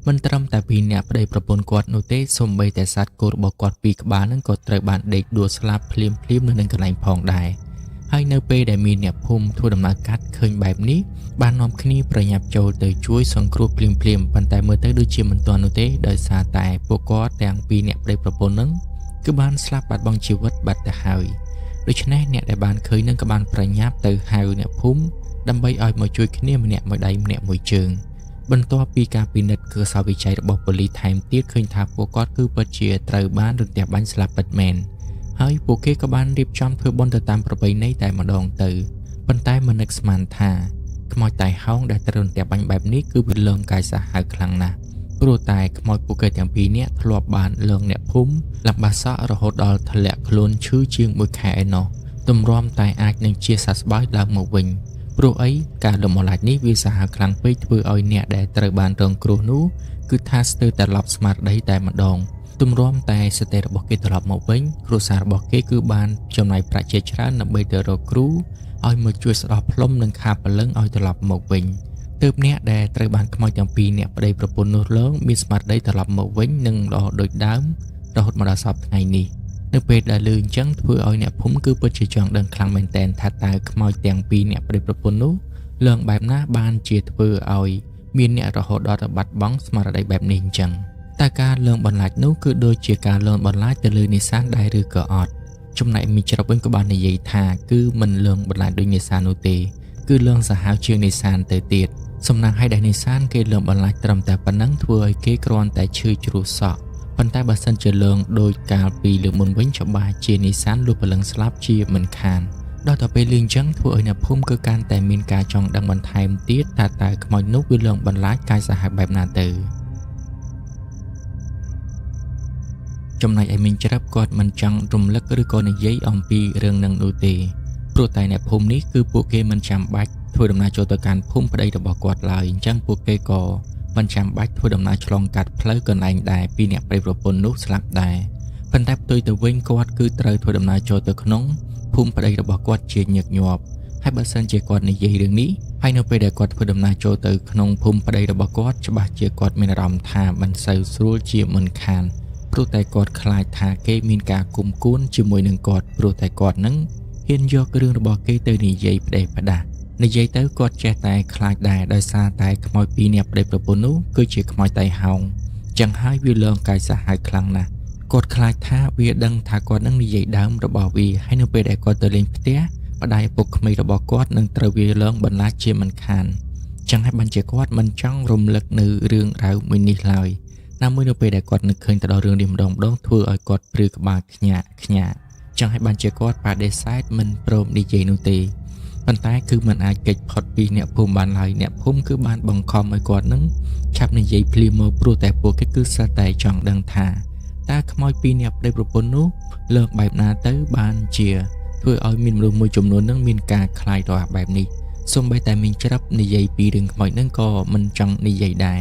មិនត្រឹមតែពីរនាក់ប្តីប្រពន្ធគាត់នោះទេសូម្បីតែសត្វគោរបស់គាត់2ក្បាលនឹងក៏ត្រូវបានដេកដួលស្លាប់ភ្លាមនៅនឹងកន្លែងផងដែរហើយនៅពេលដែលមានអ្នកភូមិធ្វើដំណើរកាត់ឃើញបែបនេះបាននាំគ្នាប្រញាប់ចូលទៅជួយសង្គ្រោះភ្លាមប៉ុន្តែមើលទៅដូចជាមិនទាន់នោះទេដោយសារតែពួកគាត់ទាំងពីរអ្នកប្តីប្រពន្ធនឹងគឺបានស្លាប់បាត់បង់ជីវិតបាត់ទៅហើយដូច្នេះអ្នកដែលបានឃើញនឹងក៏បានប្រញាប់ទៅហៅអ្នកភូមិដើម្បីឲ្យមកជួយគ្នាម្នាក់មួយដៃម្នាក់មួយជើងបន្ទាប់ពីការពិនិត្យគឺសាវិច័យរបស់ប៉ូលីសថែមទៀតឃើញថាពួកគាត់គឺពិតជាត្រូវបានរន្ទះបាញ់ស្លាប់ពិតមែនហើយពួកគេក៏បានរៀបចំធ្វើបុណ្យទៅតាមប្រពៃណីតែម្ដងទៅប៉ុន្តែមិននឹកស្មានថាខ្មោចតែហោងដែលត្រូវរន្ទះបាញ់បែបនេះគឺវាលងកាយសាហាវខ្លាំងណាស់ព្រោះតែខ្មោចពួកគេទាំងពីរនាក់ធ្លាប់បានលងអ្នកភូមិលំបាសក់រហូតដល់ធ្លាក់ខ្លួនឈឺជាង1ខែឯណោះទម្រាំតែអាចនឹងជាសះស្បើយឡើងមកវិញព្រោះអីការលំអឡាច់នេះវាសាហាវខ្លាំងពេកធ្វើឲ្យអ្នកដែលត្រូវបានរងគ្រោះនោះគឺថាស្ទើរតែឡប់ស្មារតីតែម្ដង ទម្រាំតែសតិរបស់គេត្រឡប់មកវិញគ្រួសាររបស់គេគឺបានចំណាយប្រាក់ជាច្រើនដើម្បីទៅរកគ្រូឲ្យមកជួយស្ដោះផ្លុំនិងខាពលឹងឲ្យត្រឡប់មកវិញទើបអ្នកដែលត្រូវបានខ្មោចទាំងពីរអ្នកប្តីប្រពន្ធនោះឡើងមានស្មារតីត្រឡប់មកវិញនិងល្អដូចដើមរហូតមកដល់សព្វថ្ងៃនេះនៅពេលដែលឮអញ្ចឹងធ្វើឲ្យអ្នកភូមិគឺពិតជាចង់ដឹងខ្លាំងមែនទែនថាតើខ្មោចទាំងពីរអ្នកប្តីប្រពន្ធនោះឡើងបែបណាបានជាធ្វើឲ្យមានអ្នករហូតដល់បាត់បង់ស្មារតីបែបនេះអញ្ចឹងតើការលងបន្លាចនោះគឺដូចជាការលងបន្លាចទៅលើនេសាទដែរឬក៏អត់ចំណែកមីច្រាប់វិញក៏បាននិយាយថាគឺមិនលងបន្លាចដូចនេសាទនោះទេគឺលងសាហាវជាងនេសាទទៅទៀតសំណាងឲ្យដែលនេសាទគេលងបន្លាចត្រឹមតែប៉ុណ្ណឹងធ្វើឲ្យគេគ្រាន់តែឈឺជ្រោះសក់ប៉ុន្តែបើសិនជាលងដោយកាលពីលើកមុនវិញច្បាស់ជានេសាទលួចព្រលឹងស្លាប់ជាមិនខានដល់ទៅពេលលឿនចឹងធ្វើឲ្យអ្នកភូមិគឺកាន់តែមានការចង់ដឹងបន្ថែមទៀតថាតើខ្មោចនោះវាលងបន្លាចកាយសាហាវបែបណាទៅចំណែកឯមីងច្រាប់គាត់មិនចង់រំលឹកឬក៏និយាយអំពីរឿងនឹងនោះទេព្រោះតែអ្នកភូមិនេះគឺពួកគេមិនចាំបាច់ធ្វើដំណើរចូលទៅកាន់ភូមិប្តីរបស់គាត់ឡើយអញ្ចឹងពួកគេក៏មិនចាំបាច់ធ្វើដំណើរឆ្លងកាត់ផ្លូវកន្លែងដែរពីអ្នកប្តីប្រពន្ធនោះស្លាប់ដែរប៉ុន្តែផ្ទុយទៅវិញគាត់គឺត្រូវធ្វើដំណើរចូលទៅក្នុងភូមិប្តីរបស់គាត់ជាញឹកញាប់ហើយបើសិនជាគាត់និយាយរឿងនេះហើយនៅពេលដែលគាត់ធ្វើដំណើរចូលទៅក្នុងភូមិប្តីរបស់គាត់ច្បាស់ជាគាត់មានអារម្មណ៍ថាមិនសូវស្រួលជាមិនខានព្រោះតែគាត់ខ្លាចថាគេមានការគុំគួនជាមួយនឹងគាត់ព្រោះតែគាត់នឹងហ៊ានយករឿងរបស់គេទៅនិយាយផ្ដេសផ្ដាសនិយាយទៅគាត់ចេះតែខ្លាចដែរដោយសារតែខ្មោចពីរអ្នកប្តីប្រពន្ធនោះគឺជាខ្មោចតៃហោងចឹងហើយវាលងកាយសាហាវខ្លាំងណាស់គាត់ខ្លាចថាវាដឹងថាគាត់នឹងនិយាយដើមរបស់វាហើយនៅពេលដែលគាត់ទៅលេងផ្ទះប្តីឪពុកក្មេករបស់គាត់នឹងត្រូវវាលងបន្លាចជាមិនខានចឹងហើយបានជាគាត់មិនចង់រំលឹកនៅរឿងរ៉ាវមួយនេះឡើយណាមួយនៅពេលដែលគាត់នឹកឃើញទៅដល់រឿងនេះម្ដងធ្វើឲ្យគាត់ព្រឺក្បាលខ្ញាក់ចឹងហើយបានជាគាត់បដិសេធមិនព្រមនិយាយនោះទេប៉ុន្តែគឺមិនអាចគេចផុតពីអ្នកភូមិបានឡើយអ្នកភូមិគឺបានបង្ខំឲ្យគាត់នឹងឆាប់និយាយភ្លាមមកព្រោះតែពួកគេគឺសត្វតែចង់ដឹងថាតើខ្មោចពីរអ្នកប្តីប្រពន្ធនោះលើកបែបណាទៅបានជាធ្វើឲ្យមានមនុស្សមួយចំនួននឹងមានការខ្លាចរអាក់បែបនេះសូម្បីតែមីងច្រាប់និយាយពីរឿងខ្មោចនឹងក៏មិនចង់និយាយដែរ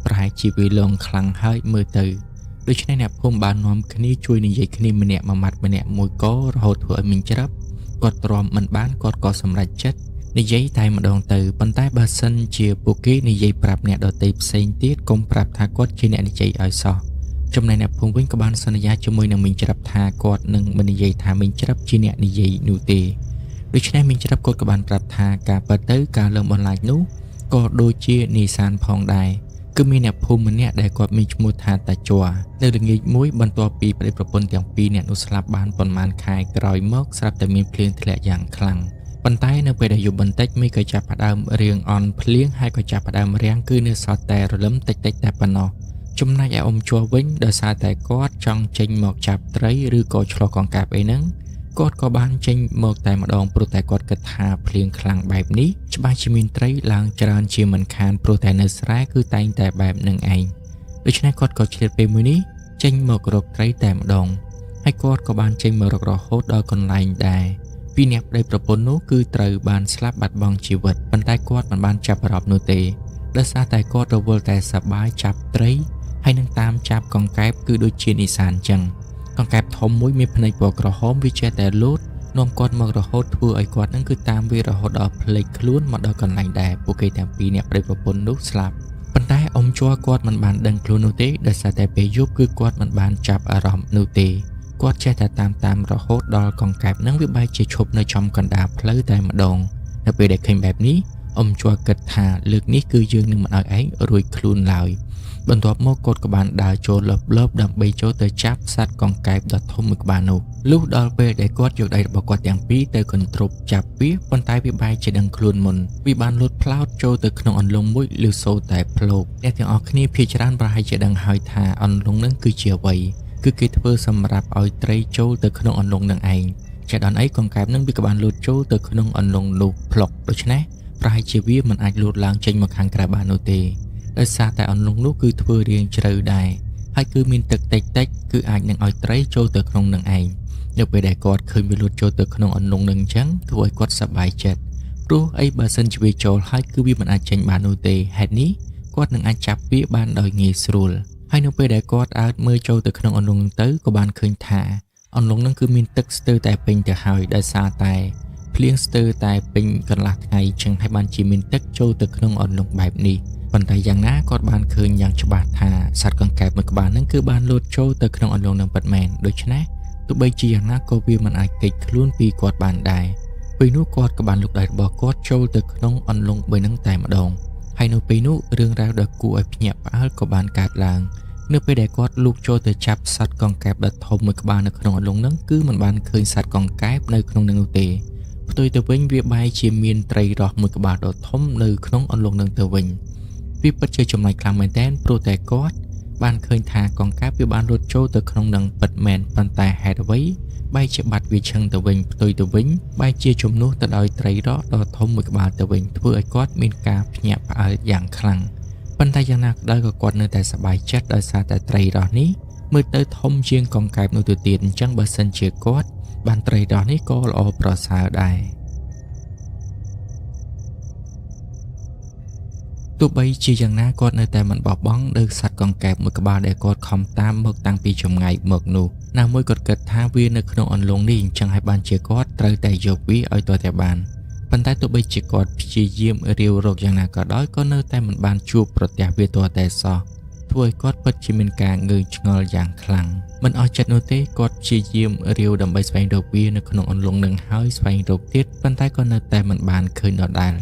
ប្រហែលជាវាលងខ្លាំងហើយមើលទៅដូច្នេះអ្នកភូមិបាននាំគ្នាជួយនិយាយគ្នាម្នាក់មួយម៉ាត់ម្នាក់មួយករហូតធ្វើឲ្យមីងច្រាប់គាត់ទ្រាំមិនបានគាត់ក៏សម្រេចចិត្តនិយាយតែម្ដងទៅប៉ុន្តែបើសិនជាពួកគេនិយាយប្រាប់អ្នកដទៃផ្សេងទៀតកុំប្រាប់ថាគាត់ជាអ្នកនិយាយឲ្យសោះចំណែកអ្នកភូមិវិញក៏បានសន្យាជាមួយនឹងមីងច្រាប់ថាគាត់នឹងមិននិយាយថាមីងច្រាប់ជាអ្នកនិយាយនោះទេដូច្នេះមីងច្រាប់គាត់ក៏បានប្រាប់ថាការពិតទៅការលើកបន្លាចនោះក៏ដូចជានេសាទផងដែរគឺមានអ្នកភូមិម្នាក់ដែលគាត់មានឈ្មោះថាតាជ័រនៅល្ងាចមួយបន្ទាប់ពីប្តីប្រពន្ធទាំងពីរអ្នកនោះស្លាប់បានប៉ុន្មានខែក្រោយមកស្រាប់តែមានភ្លៀងធ្លាក់យ៉ាងខ្លាំងប៉ុន្តែនៅពេលដែលយប់បន្តិចមីក៏ចាប់ផ្ដើមរៀងអន់ភ្លៀងហើយក៏ចាប់ផ្ដើមរាំងគឺនៅសល់តែរលឹមតិចតែប៉ុណ្ណោះចំណែកឯអ៊ំជ័រវិញដោយសារតែគាត់ចង់ចេញមកចាប់ត្រីឬក៏ឆ្លោះកង្កែបអីហ្នឹងគាត់ក៏បានចេញមកតែម្ដងព្រោះតែគាត់គិតថាភ្លៀងខ្លាំងបែបនេះច្បាស់ជាមានត្រីឡើងច្រើនជាមិនខានព្រោះតែនៅស្រែគឺតែងតែបែបនឹងឯងដូច្នេះគាត់ក៏ឆ្លៀតពេលមួយនេះចេញមករកត្រីតែម្ដងហើយគាត់ក៏បានចេញមករករហូតដល់កន្លែងដែរពីអ្នកប្តីប្រពន្ធនោះគឺត្រូវបានស្លាប់បាត់បង់ជីវិតប៉ុន្តែគាត់មិនបានចាប់អារម្មណ៍នោះទេដោយសារតែគាត់រវល់តែសប្បាយចាប់ត្រីហើយនឹងតាមចាប់កង្កែបគឺដូចជានេសាទអញ្ចឹងកង្កែបធំមួយមានភ្នែកពណ៌ក្រហមវាចេះតែលោតនាំគាត់មករហូតធ្វើឲ្យគាត់នឹងគឺតាមវារហូតដល់ភ្លេចខ្លួនមកដល់កន្លែងដែរពួកគេទាំងពីរអ្នកប្តីប្រពន្ធនោះស្លាប់ប៉ុន្តែអ៊ំជ័រគាត់មិនបានដឹងខ្លួននោះទេដោយសារតែពេលយប់គឺគាត់មិនបានចាប់អារម្មណ៍នោះទេគាត់ចេះតែតាមរហូតដល់កង្កែបនឹងវាបែរជាឈប់នៅចំកណ្ដាលផ្លូវតែម្ដងនៅពេលដែលឃើញបែបនេះអ៊ំជ័រគិតថាលើកនេះគឺយើងនឹងមិនឲ្យឯងរួចខ្លួនឡើយបន្ទាប់មកគាត់ក៏បានដើរចូលលបដើម្បីចូលទៅចាប់សត្វកង្កែបដ៏ធំមួយក្បាលនោះលុះដល់ពេលដែលគាត់យកដៃរបស់គាត់ទាំងពីរទៅកន្ទ្រប់ចាប់វាប៉ុន្តែវាបែរជាដឹងខ្លួនមុនវាបានលូតផ្លោតចូលទៅក្នុងអន្លង់មួយឬសូរតែភ្លោកអ្នកទាំងអស់គ្នាភាគច្រើនប្រហែលជាដឹងហើយថាអន្លង់នឹងគឺជាអ្វីគឺគេធ្វើសម្រាប់ឲ្យត្រីចូលទៅក្នុងអន្លង់នឹងឯងចេះដល់អីកង្កែបនឹងវាក៏បានលូតចូលទៅក្នុងអន្លង់នោះភ្លុកដូច្នេះប្រហែលជាវាមិនអាចលូតឡើងចេញមកខាងក្រៅបាននោះទេដោយសារតែអន្លង់នោះគឺធ្វើរាងជ្រៅដែរហើយគឺមានទឹកតិចគឺអាចនឹងឲ្យត្រីចូលទៅក្នុងនឹងឯងនៅពេលដែលគាត់ឃើញវាលូតចូលទៅក្នុងអន្លង់នឹងអញ្ចឹងធ្វើឲ្យគាត់សប្បាយចិត្តព្រោះអីបើសិនជាវាចូលហើយគឺវាមិនអាចចេញបាននោះទេហេតុនេះគាត់នឹងអាចចាប់វាបានដោយងាយស្រួល ហើយនៅពេលដែលគាត់អើតមើលចូលទៅក្នុងអន្លង់នឹងទៅក៏បានឃើញថាអន្លង់នឹងគឺមានទឹកស្ទើរតែពេញទៅហើយដោយសារតែភ្លៀងស្ទើរតែពេញកន្លះថ្ងៃចឹងហើយបានជាមានទឹកចូលទៅក្នុងអន្លង់បែបនេះប៉ុន្តែយ៉ាងណាគាត់បានឃើញយ៉ាងច្បាស់ថាសត្វកង្កែបមួយក្បាលនឹងគឺបានលោតចូលទៅក្នុងអន្លង់នឹងពិតមែនដូច្នេះទោះបីជាយ៉ាងណាក៏វាមិនអាចគេចខ្លួនពីគាត់បានដែរពេលនោះគាត់ក៏បានលុកដៃរបស់គាត់ចូលទៅក្នុងអន្លង់3នឹងតែម្ដងហើយនៅពេលនោះរឿងរ៉ាវដ៏គួរឲ្យភ្ញាក់ផ្អើលក៏បានកើតឡើងនៅពេលដែលគាត់លូកចូលទៅចាប់សត្វកង្កែបដ៏ធំមួយក្បាលនៅក្នុងអន្លង់នឹងគឺមិនបានឃើញសត្វកង្កែបនៅក្នុងនឹងនោះទេផ្ទុយទៅវិញវាបែរជាមានត្រីរស់មួយក្បាលដ៏ធំនៅក្នុងអន្លង់នឹងទៅវិញវាពិតជាចំណែកខ្លាំងមែនទែនព្រោះតែគាត់បានឃើញថាកង្កែបវាបានលូតចូលទៅក្នុងនឹងពិតមែនប៉ុន្តែហេតុអ្វីបែរជាបាត់វាឈឹងទៅវិញផ្ទុយទៅវិញបែរជាជំនួសទៅដោយត្រីរស់ដ៏ធំមួយក្បាលទៅវិញធ្វើឲ្យគាត់មានការភ្ញាក់ផ្អើលយ៉ាងខ្លាំងប៉ុន្តែយ៉ាងណាក៏ដោយក៏គាត់នៅតែសប្បាយចិត្តដោយសារតែត្រីរស់នេះមើលទៅធំជាងកង្កែបនោះទៅទៀតអញ្ចឹងបើសិនជាគាត់បានត្រីរស់នេះក៏ល្អប្រសើរដែរទោះបីជាយ៉ាងណាគាត់នៅតែមិនបោះបង់លើសត្វកង្កែបមួយក្បាលដែលគាត់ខំតាមមកតាំងពីចម្ងាយមកនោះណាមួយគាត់គិតថាវានៅក្នុងអន្លង់នេះអញ្ចឹងហើយបានជាគាត់ត្រូវតែយកវាឲ្យទាល់តែបានប៉ុន្តែទោះបីជាគាត់ព្យាយាមរាវរកយ៉ាងណាក៏ដោយក៏នៅតែមិនបានជួបប្រទះវាទាល់តែសោះធ្វើឲ្យគាត់ពិតជាមានការងឿងឆ្ងល់យ៉ាងខ្លាំងមិនអស់ចិត្តនោះទេគាត់ព្យាយាមរាវដើម្បីស្វែងរកវានៅក្នុងអន្លង់នឹងហើយស្វែងរកទៀតប៉ុន្តែក៏នៅតែមិនបានឃើញដដែល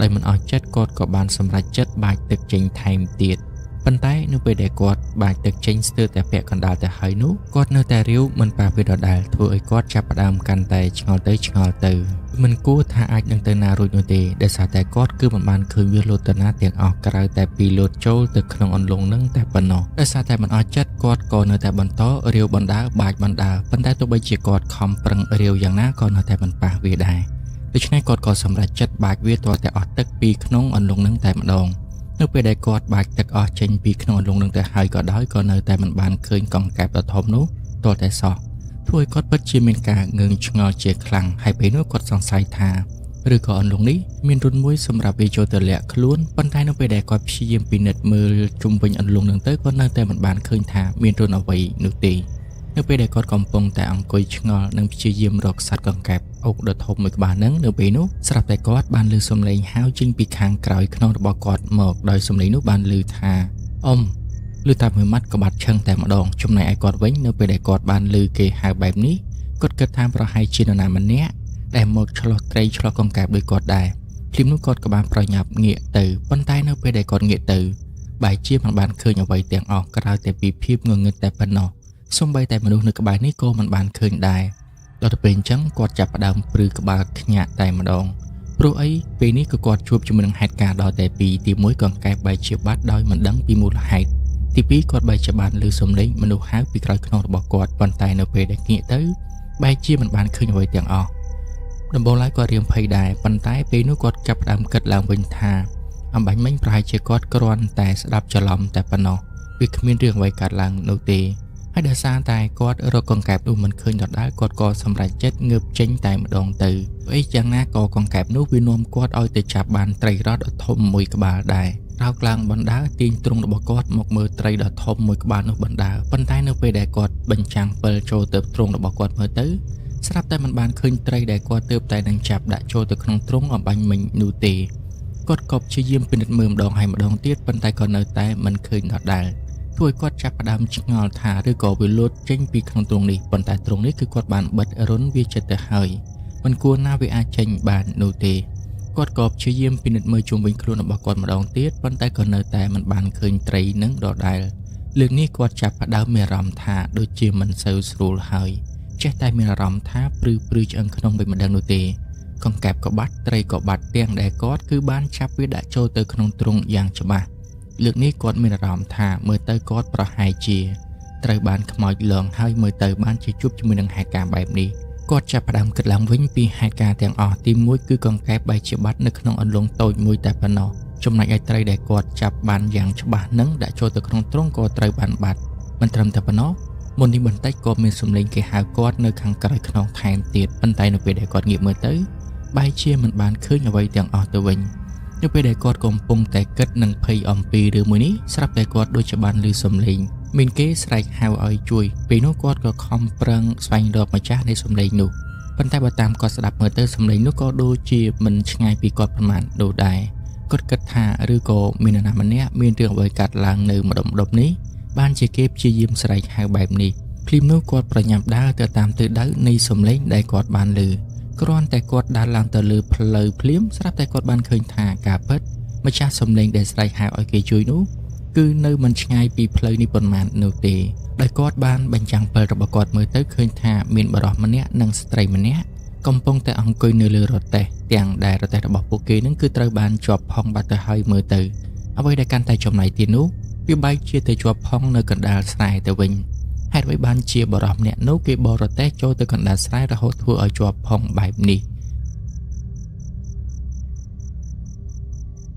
ដោយមិនអស់ចិត្តគាត់ក៏បានសម្រេចចិត្តបាចទឹកចេញថែមទៀតប៉ុន្តែនៅពេលដែលគាត់បាចទឹកចេញស្ទើរតែពាក់កណ្ដាលទៅហើយនោះគាត់នៅតែរាវមិនប៉ះវាដដែលធ្វើឲ្យគាត់ចាប់ផ្ដើមកាន់តែឆ្ងល់ទៅមិនគួរថាអាចនឹងទៅណារួចនោះទេដោយសារតែគាត់គឺមិនបានឃើញវាលោតទៅណាទាំងអស់ក្រៅតែពីលោតចូលទៅក្នុងអន្លង់នឹងតែប៉ុណ្ណោះដោយសារតែមិនអស់ចិត្តគាត់ក៏នៅតែបន្តរាវបណ្ដើបាចបណ្ដើប៉ុន្តែទោះបីជាគាត់ខំប្រឹងរាវយ៉ាងណាក៏នៅតែមិនប៉ះវាដែរដូច្នេះគាត់ក៏សម្រេចចិត្តបាចវាទាល់តែអស់ទឹកពីក្នុងអន្លង់នឹងតែម្ដងនៅពេលដែលគាត់បាចទឹកអស់ចេញពីក្នុងអន្លង់នឹងទៅហើយក៏ដោយក៏នៅតែមិនបានឃើញកង្កែបដ៏ធំនោះទាល់តែសោះធ្វើឲ្យគាត់ពិតជាមានការងឿងឆ្ងល់ជាខ្លាំងហើយពេលនោះគាត់សង្ស័យថាឬក៏អន្លង់នេះមានរន្ធមួយសម្រាប់វាចូលទៅលាក់ខ្លួនប៉ុន្តែនៅពេលដែលគាត់ព្យាយាមពិនិត្យមើលជុំវិញអន្លង់នឹងទៅគាត់នៅតែមិនបានឃើញថាមានរន្ធអ្វីនោះទេនៅពេលដែលគាត់កំពុងតែអង្គុយឆ្ងល់និងព្យាយាមរកសត្វកង្កែបអុកដ៏ធំមួយក្បាលនឹងនៅពេលនោះស្រាប់តែគាត់បានឮសំឡេងហៅចេញពីខាងក្រោយខ្នងរបស់គាត់មកដោយសំឡេងនោះបានឮថាអ៊ំឮតែមួយម៉ាត់ក៏បាត់ឈឹងតែម្ដងចំណែកឯគាត់វិញនៅពេលដែលគាត់បានឮគេហៅបែបនេះគាត់គិតថាប្រហែលជានរណាម្នាក់ដែលមកឆ្លោះត្រីឆ្លោះកង្កែបដូចគាត់ដែរភ្លាមនោះគាត់ក៏បានប្រញាប់ងាកទៅប៉ុន្តែនៅពេលដែលគាត់ងាកទៅបែរជាមិនបានឃើញអ្វីទាំងអស់ក្រៅតែពីភាពងងឹតតែប៉ុណ្ណោះសូម្បីតែមនុស្សនៅក្បែរនេះក៏មិនបានឃើញដែរដល់ទៅពេលអញ្ចឹងគាត់ចាប់ផ្ដើមព្រឺក្បាលខ្ញាក់តែម្ដងព្រោះអីពេលនេះក៏គាត់ជួបជាមួយនឹងហេតុការណ៍ដល់តែពីរទី1កង្កែបបែរជាបាត់ដោយមិនដឹងពីមូលហេតុទី2គាត់បែរជាបានឮសំឡេងមនុស្សហៅពីក្រោយខ្នងរបស់គាត់ប៉ុន្តែនៅពេលដែលងាកទៅបែរជាមិនបានឃើញអ្វីទាំងអស់ដំបូងឡើយគាត់រៀងភ័យដែរប៉ុន្តែពេលនោះគាត់ចាប់ផ្ដើមគិតឡើងវិញថាអំបញ្ញមិញប្រហែលជាគាត់គ្រាន់តែស្ដាប់ច្រឡំតែប៉ុណ្ណោះវាគ្មានរឿងអ្វីកើតឡើងនោះទេហើយដោយសារតែគាត់រកកង្កែបនោះមិនឃើញដដែលគាត់ក៏សម្រេចចិត្តងើបចេញតែម្ដងទៅអីយ៉ាងណាក៏កង្កែបនោះវានាំគាត់ឲ្យទៅចាប់បានត្រីរ៉ស់ដ៏ធំមួយក្បាលដែររោកឡើងបណ្ដើទាញទ្រូងរបស់គាត់មកមើលត្រីដ៏ធំមួយក្បាលនោះបណ្ដើប៉ុន្តែនៅពេលដែលគាត់បញ្ចាំងពិលចូលទៅទ្រូងរបស់គាត់មើលទៅស្រាប់តែមិនបានឃើញត្រីដែលគាត់ទើបតែនឹងចាប់ដាក់ចូលទៅក្នុងទ្រូងអំបញ្ញមិញនោះទេគាត់ក៏ព្យាយាមពិនិត្យមើលម្ដងហើយម្ដងទៀតប៉ុន្តែក៏នៅតែមិនឃើញដដែលធ្វើឲ្យគាត់ចាប់ផ្ដើមឆ្ងល់ថាឬក៏វាលោតចេញពីក្នុងទ្រុងនេះប៉ុន្តែទ្រុងនេះគឺគាត់បានបិទរុនវាចិត្តទៅហើយមិនគួរណាវាអាចចេញបាននោះទេគាត់ក៏ព្យាយាមពិនិត្យមើលជុំវិញខ្លួនរបស់គាត់ម្ដងទៀតប៉ុន្តែក៏នៅតែមិនបានឃើញត្រីនឹងដដែលលើកនេះគាត់ចាប់ផ្ដើមមានអារម្មណ៍ថាដូចជាមិនសូវស្រួលហើយចេះតែមានអារម្មណ៍ថាព្រឺឆ្អឹងក្នុងមិនដឹងនោះទេកង្កែបក៏បាត់ត្រីក៏បាត់ទាំងដែលគាត់គឺបានចាប់វាដាក់ចូលទៅក្នុងទ្រុងយ៉ាងច្បាស់លើកនេះគាត់មានអារម្មណ៍ថាមើលទៅគាត់ប្រហែលជាត្រូវបានខ្មោចលងហើយមើលទៅបានជាជួបជាមួយនឹងហេតុការណ៍បែបនេះគាត់ចាប់ផ្ដើមគិតឡើងវិញពីហេតុការណ៍ទាំងអស់ទី1គឺកង្កែបបែរជាបាត់នៅក្នុងអន្លង់តូចមួយតែប៉ុណ្ណោះចំណែកឯត្រីដែលគាត់ចាប់បានយ៉ាងច្បាស់នឹងដាក់ចូលទៅក្នុងទ្រុងក៏ត្រូវបានបាត់មិនត្រឹមតែប៉ុណ្ណោះមុននេះបន្តិចក៏មានសំឡេងគេហៅគាត់នៅខាងក្រោយខ្នងថែមទៀតប៉ុន្តែនៅពេលដែលគាត់ងាកមើលទៅបែរជាមិនបានឃើញអ្វីទាំងអស់ទៅវិញ នៅពេលដែលគាត់កំពុងតែគិតនឹងភ័យអំពីរឿងមួយនេះស្រាប់តែគាត់ដូចជាបានឮសំឡេងមានគេស្រែកហៅឲ្យជួយពេលនោះគាត់ក៏ខំប្រឹងស្វែងរកម្ចាស់នៃសំឡេងនោះប៉ុន្តែបើតាមគាត់ស្ដាប់មើលទៅសំឡេងនោះក៏ដូចជាមិនឆ្ងាយពីគាត់ប៉ុន្មានដូចដែរគាត់គិតថាឬក៏មាននរណាម្នាក់មានរឿងអ្វីកាត់ឡើងនៅម្ដុំនេះបានជាគេព្យាយាមស្រែកហៅបែបនេះភ្លាមនោះគាត់ប្រញាប់ដើរទៅតាមទិសដៅនៃសំឡេងដែលគាត់បានឮគ្រាន់តែគាត់ដើរឡើងទៅលើផ្លូវភ្លាមស្រាប់តែគាត់បានឃើញថាការពិតម្ចាស់សំឡេងដែលស្រែកហៅឲ្យគេជួយនោះគឺនៅមិនឆ្ងាយពីផ្លូវនេះប៉ុន្មាននោះទេដោយគាត់បានបញ្ចាំងពិលរបស់គាត់មើលទៅឃើញថាមានបរិសម្នាក់និងស្ត្រីម្នាក់កំពុងតែអង្គុយនៅលើរទេះទាំងដែលរទេះរបស់ពួកគេនឹងគឺត្រូវបានជាប់ផុងបាត់ទៅហើយមើលទៅអ្វីដែលកាន់តែចំណៃទៀតនោះវាបែកជាទៅជាប់ផុងនៅកណ្ដាលស្រែទៅវិញហេតុអ្វីបានជាបរិសម្នាក់នោះគេបរទេះចូលទៅកណ្ដាលស្រែរហូតធ្វើឲ្យជាប់ផុងបែបនេះ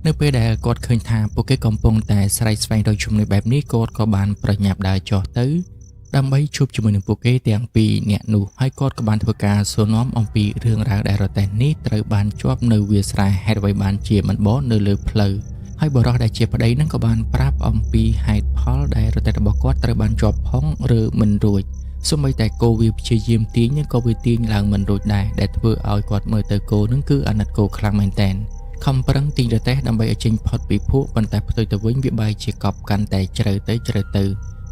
នៅពេលដែលគាត់ឃើញថាពួកគេកំពុងតែស្រែកស្វែងរកជំនួយបែបនេះគាត់ក៏បានប្រញាប់ដើរចុះទៅដើម្បីជួបជាមួយនឹងពួកគេទាំងពីរនាក់នោះហើយគាត់ក៏បានធ្វើការសួរនាំអំពីរឿងរ៉ាវដែលរទេះនេះត្រូវបានជាប់នៅវាលស្រែហេតុអ្វីបានជាមិនបរនៅលើផ្លូវហើយបរិសដែលជាប្តីនឹងក៏បានប្រាប់អំពីហេតុផលដែលរទេះរបស់គាត់ត្រូវបានជាប់ផុងឬមិនរួចសូម្បីតែគោវាព្យាយាមទាញនឹងក៏វាទាញឡើងមិនរួចដែរដែលធ្វើឲ្យគាត់មើលទៅគោនឹងគឺអាណិតគោខ្លាំងមែនទែនខំប្រឹងទាញរទេះដើម្បីឲ្យចេញផុតពីភក់ប៉ុន្តែផ្ទុយទៅវិញវាបែកជាកប់កាន់តែជ្រៅទៅ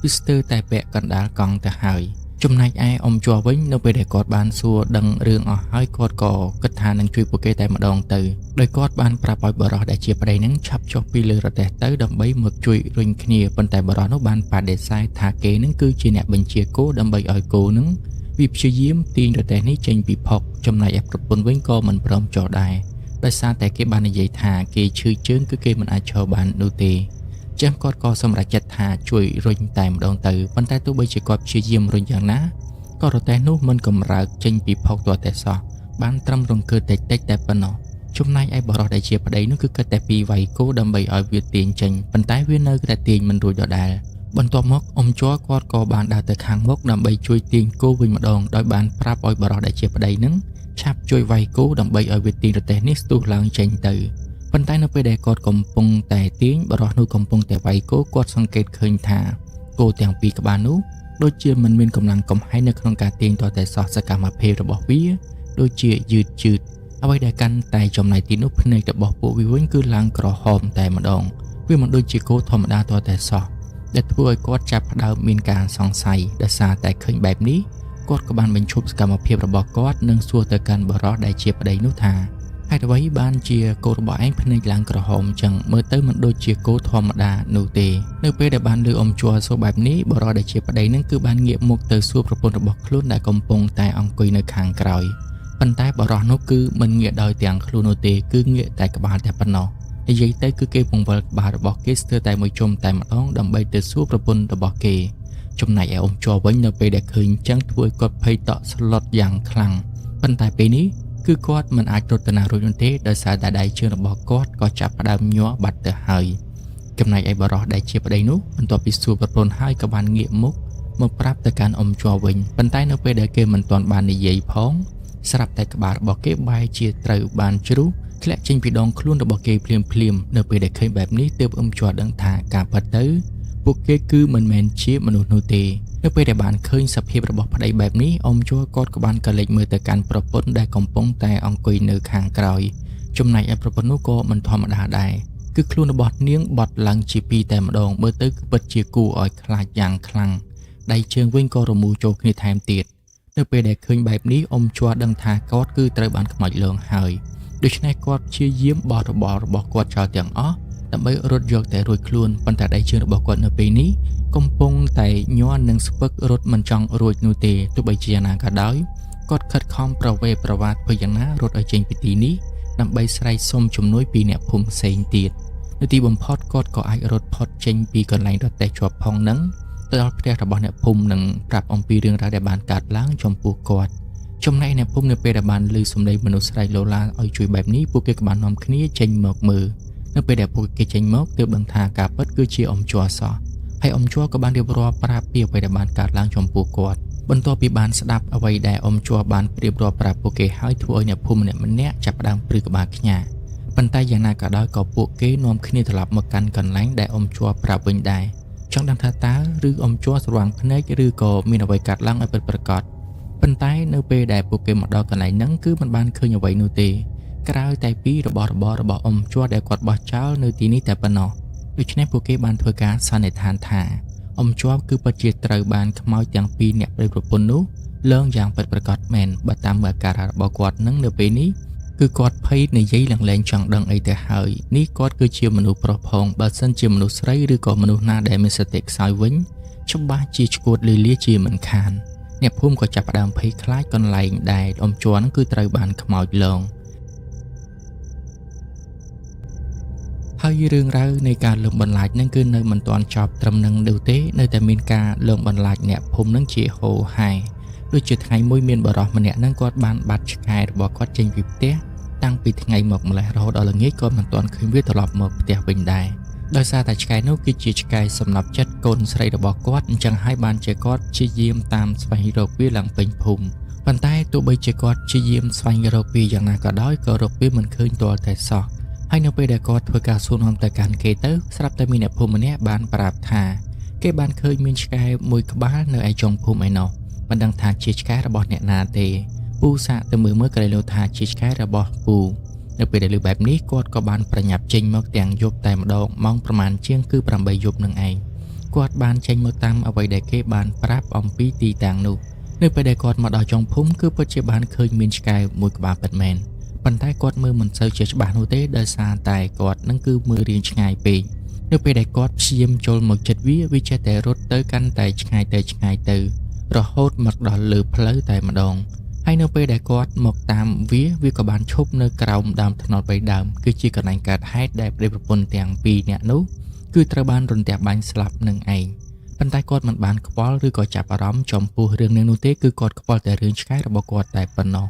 វាស្ទើរតែពាក់កណ្ដាលកង់ទៅហើយចំណែកឯអ៊ំជ័រវិញនៅពេលដែលគាត់បានសួរដឹងរឿងអស់ហើយគាត់ក៏គិតថានឹងជួយពួកគេតែម្ដងទៅដោយគាត់បានប្រាប់ឲ្យបរិសដែលជាប្តីនឹងឆាប់ចុះពីលើរទេះទៅដើម្បីមកជួយរុញគ្នាប៉ុន្តែបរិសនោះបានបដិសេធថាគេនឹងគឺជាអ្នកបញ្ជាគោដើម្បីឲ្យគោនឹងវាព្យាយាមទាញរទេះនេះចេញពីផុកចំណែកឯប្រពន្ធវិញក៏មិនព្រមចុះដែរដោយសារតែគេបាននិយាយថាគេឈឺជើងគឺគេមិនអាចឈរបាននោះទេចឹងគាត់ក៏សម្រេចចិត្តថាជួយរុញតែម្ដងទៅប៉ុន្តែទោះបីជាគាត់ព្យាយាមរុញយ៉ាងណាក៏រទេះនោះមិនកម្រើកចេញពីផុកទាល់តែសោះបានត្រឹមរង្គើតិចតែប៉ុណ្ណោះចំណែកឯបរិសដែលជាប្តីនោះគឺគិតតែពីវាយគោដើម្បីឲ្យវាទាញចេញប៉ុន្តែវានៅតែទាញមិនរួចដដែលបន្ទាប់មកអ៊ំជ័រគាត់ក៏បានដើរទៅខាងមុខដើម្បីជួយទាញគោវិញម្ដងដោយបានប្រាប់ឲ្យបរិសដែលជាប្តីនឹងឆាប់ជួយវាយគោដើម្បីឲ្យវាទាញរទេះនេះស្ទុះឡើងចេញទៅប៉ុន្តែនៅពេលដែលគាត់កំពុងតែទាញបរិសនោះកំពុងតែវាយគោគាត់សង្កេតឃើញថាគោទាំងពីរក្បាលនោះដូចជាមិនមានកម្លាំងកំហែងនៅក្នុងការទាញទាល់តែសោះសកម្មភាពរបស់វាដូចជាយឺតអ្វីដែលកាន់តែចំណៃទីនោះភ្នែករបស់ពួកវាវិញគឺឡើងក្រហមតែម្ដងវាមិនដូចជាគោធម្មតាទាល់តែសោះដែលធ្វើឲ្យគាត់ចាប់ផ្ដើមមានការសង្ស័យដោយសារតែឃើញបែបនេះគាត់ក៏បានបញ្ឈប់សកម្មភាពរបស់គាត់និងសួរទៅកាន់បរិសដែលជាប្តីនោះថាហេតុអ្វីបានជាគោរបស់ឯងភ្នែកឡើងក្រហមចឹងមើលទៅមិនដូចជាគោធម្មតានោះទេនៅពេលដែលបានលើអ៊ំជ័រសួរបែបនេះបរិសដែលជាប្តីនឹងគឺបានងាកមុខទៅសួរប្រពន្ធរបស់ខ្លួនដែលកំពុងតែអង្គុយនៅខាងក្រោយប៉ុន្តែបរិសនោះគឺមិនងាកដោយទាំងខ្លួននោះទេគឺងាកតែក្បាលតែប៉ុណ្ណោះនិយាយទៅគឺគេពង្វិលក្បាលរបស់គេស្ទើរតែមួយជុំតែម្ដងដើម្បីទៅសួរប្រពន្ធរបស់គេចំណែកឯអ៊ំជ័រវិញនៅពេលដែលឃើញចឹងធ្វើឲ្យគាត់ភ័យតក់ស្លុតយ៉ាងខ្លាំងប៉ុន្តែពេលនេះគឺគាត់មិនអាចរត់ទៅណារួចនោះទេដោយសារតែដៃជើងរបស់គាត់ក៏ចាប់ផ្ដើមញ័របាត់ទៅហើយចំណែកឯបរិសដែលជាប្តីនោះបន្ទាប់ពីសួរប្រពន្ធហើយក៏បានងាកមុខមកប្រាប់ទៅកាន់អ៊ំជ័រវិញប៉ុន្តែនៅពេលដែលគេមិនទាន់បាននិយាយផងស្រាប់តែក្បាលរបស់គេបែរជាត្រូវបានជ្រុះធ្លាក់ចេញពីដងខ្លួនរបស់គេភ្លាមនៅពេលដែលឃើញបែបនេះទើបអ៊ំជ័រដឹងថាការពិតទៅពួកគេគឺមិនមែនជាមនុស្សនោះទេនៅពេលដែលបានឃើញសភាពរបស់ប្តីបែបនេះអ៊ំជ័រគាត់ក៏បានកលេចមើលទៅកាន់ប្រពន្ធដែលកំពុងតែអង្គុយនៅខាងក្រោយចំណែកឯប្រពន្ធនោះក៏មិនធម្មតាដែរគឺខ្លួនរបស់នាងបត់ឡើងជាពីរតែម្ដងមើលទៅគឺពិតជាគួរឲ្យខ្លាចយ៉ាងខ្លាំងដៃជើងវិញក៏រមូរចូលគ្នាថែមទៀតនៅពេលដែលឃើញបែបនេះអ៊ំជ័រដឹងថាគាត់គឺត្រូវបានខ្មោចលងហើយដូច្នេះគាត់ព្យាយាមបោះរបស់គាត់ចោលទាំងអស់ដើម្បីរត់យកតែរួចខ្លួនប៉ុន្តែដៃជើងរបស់គាត់នៅពេលនេះកំពុងតែញ័រនិងស្ពឹករត់មិនចង់រួចនោះទេទោះបីជាយ៉ាងណាក៏ដោយគាត់ខិតខំប្រវេប្រវាទធ្វើយ៉ាងណារត់ឲ្យចេញពីទីនេះដើម្បីស្រែកសុំជំនួយពីអ្នកភូមិផ្សេងទៀតនៅទីបំផុតគាត់ក៏អាចរត់ផុតចេញពីកន្លែងរទេះជាប់ផងនឹងទៅដល់ផ្ទះរបស់អ្នកភូមិនិងប្រាប់អំពីរឿងរ៉ាវដែលបានកើតឡើងចំពោះគាត់ចំណែកអ្នកភូមិនៅពេលដែលបានឮសំឡេងមនុស្សស្រែកឡូឡាឲ្យជួយបែបនេះពួកគេក៏បាននាំគ្នាចេញមកមើលនៅពេលដែលពួកគេចេញមកទើបដឹងថាការពិតគឺជាអ៊ំជ័រសោះហើយអ៊ំជ័រក៏បានរៀបរាប់ប្រាប់ពីអ្វីដែលបានកើតឡើងចំពោះគាត់បន្ទាប់ពីបានស្ដាប់អ្វីដែលអ៊ំជ័របានរៀបរាប់ប្រាប់ពួកគេហើយធ្វើឲ្យអ្នកភូមិម្នាក់ចាប់ផ្ដើមព្រឺក្បាលខ្ញាប ប៉ុន្តែយ៉ាងណាក៏ដោយក៏ពួកគេនាំគ្នាត្រឡប់មកកាន់កន្លែងដែលអ៊ំជួប្រាប់វិញដែរចង់ដឹងថាតើឬអ៊ំជួស្រវាងភ្នែកឬក៏មានអ្វីកាត់ឡើងឲ្យពិតប្រាកដប៉ុន្តែនៅពេលដែលពួកគេមកដល់កន្លែងហ្នឹងគឺមិនបានឃើញអ្វីនោះទេក្រៅតែពីរបស់របររបស់អ៊ំជួដែលគាត់បោះចោលនៅទីនេះតែប៉ុណ្ណោះដូច្នេះពួកគេបានធ្វើការសន្និដ្ឋានថាអ៊ំជួគឺពិតជាត្រូវបានខ្មោចទាំងពីរអ្នកប្តីប្រពន្ធនោះលើងយ៉ាងពិតប្រាកដមែនបើតាមអាការៈរបស់គាត់នឹងនៅពេលនេះគឺគាត់ភ័យនិយាយឡើងចង់ដឹងអីទៅហើយនេះគាត់គឺជាមនុស្សប្រុសផងបើសិនជាមនុស្សស្រីឬក៏មនុស្សណាដែលមានសតិខ្សោយវិញច្បាស់ជាឈួតលីលាជាមិនខានអ្នកភូមិក៏ចាប់ផ្ដើមភ័យខ្លាចកន្លែងដែលអ៊ំជួនឹងគឺត្រូវបានខ្មោចលងហើយរឿងរ៉ាវនៃការលងបន្លាចនឹងគឺនៅមិនទាន់ចប់ត្រឹមនឹងនោះទេនៅតែមានការលងបន្លាចអ្នកភូមិនឹងជាហូរហែដូចជាថ្ងៃមួយមានបរិសម្នាក់នឹងគាត់បានបាត់ឆ្កែរបស់គាត់ចេញពីផ្ទះតាំងពីថ្ងៃមកម្លេះរហូតដល់ល្ងាចក៏មិនទាន់ឃើញវាត្រឡប់មកផ្ទះវិញដែរដោយសារតែឆ្កែនោះគឺជាឆ្កែសំណប់ចិត្តកូនស្រីរបស់គាត់អញ្ចឹងហើយបានជាគាត់ព្យាយាមតាមស្វែងរកវាឡើងពេញភូមិប៉ុន្តែទោះបីជាគាត់ព្យាយាមស្វែងរកវាយ៉ាងណាក៏ដោយក៏រកវាមិនឃើញទាល់តែសោះហើយនៅពេលដែលគាត់ធ្វើការសួរនាំទៅកាន់គេទៅស្រាប់តែមានអ្នកភូមិម្នាក់បានប្រាប់ថាគេបានឃើញមានឆ្កែមួយក្បាលនៅឯចុងភូមិឯណោះមិនដឹងថាជាឆ្កែរបស់អ្នកណាទេពូសាកទៅមើលក៏លើថាជាឆ្កែរបស់ពូនៅពេលដែលលើបែបនេះគាត់ក៏បានប្រញាប់ចេញមកទាំងយប់តែម្ដងម៉ោងប្រមាណជាងគឺ8យប់នឹងឯងគាត់បានចេញមកតាមអ្វីដែលគេបានប្រាប់អំពីទីតាំងនោះនៅពេលដែលគាត់មកដល់ចុងភូមិគឺពិតជាបានឃើញមានឆ្កែមួយក្បាលពិតមែនប៉ុន្តែគាត់មើលមិនសូវជាច្បាស់នោះទេដោយសារតែគាត់នឹងគឺមើលរៀងឆ្ងាយពេកនៅពេលដែលគាត់ព្យាយាមចូលមកជិតវាចេះតែរត់ទៅកាន់តែឆ្ងាយទៅរហូតមកដល់លើផ្លូវតែម្ដងហើយនៅពេលដែលគាត់មកតាមវាក៏បានឈប់នៅក្រោមដើមថ្នោតបីដើមគឺជាកន្លែងកើតហេតុដែលប្តីប្រពន្ធទាំងពីរនាក់នោះគឺត្រូវបានរន្ទះបាញ់ស្លាប់នឹងឯងប៉ុន្តែគាត់មិនបានខ្វល់ឬក៏ចាប់អារម្មណ៍ចំពោះរឿងនេះនោះទេគឺគាត់ខ្វល់តែរឿងឆ្កែរបស់គាត់តែប៉ុណ្ណោះ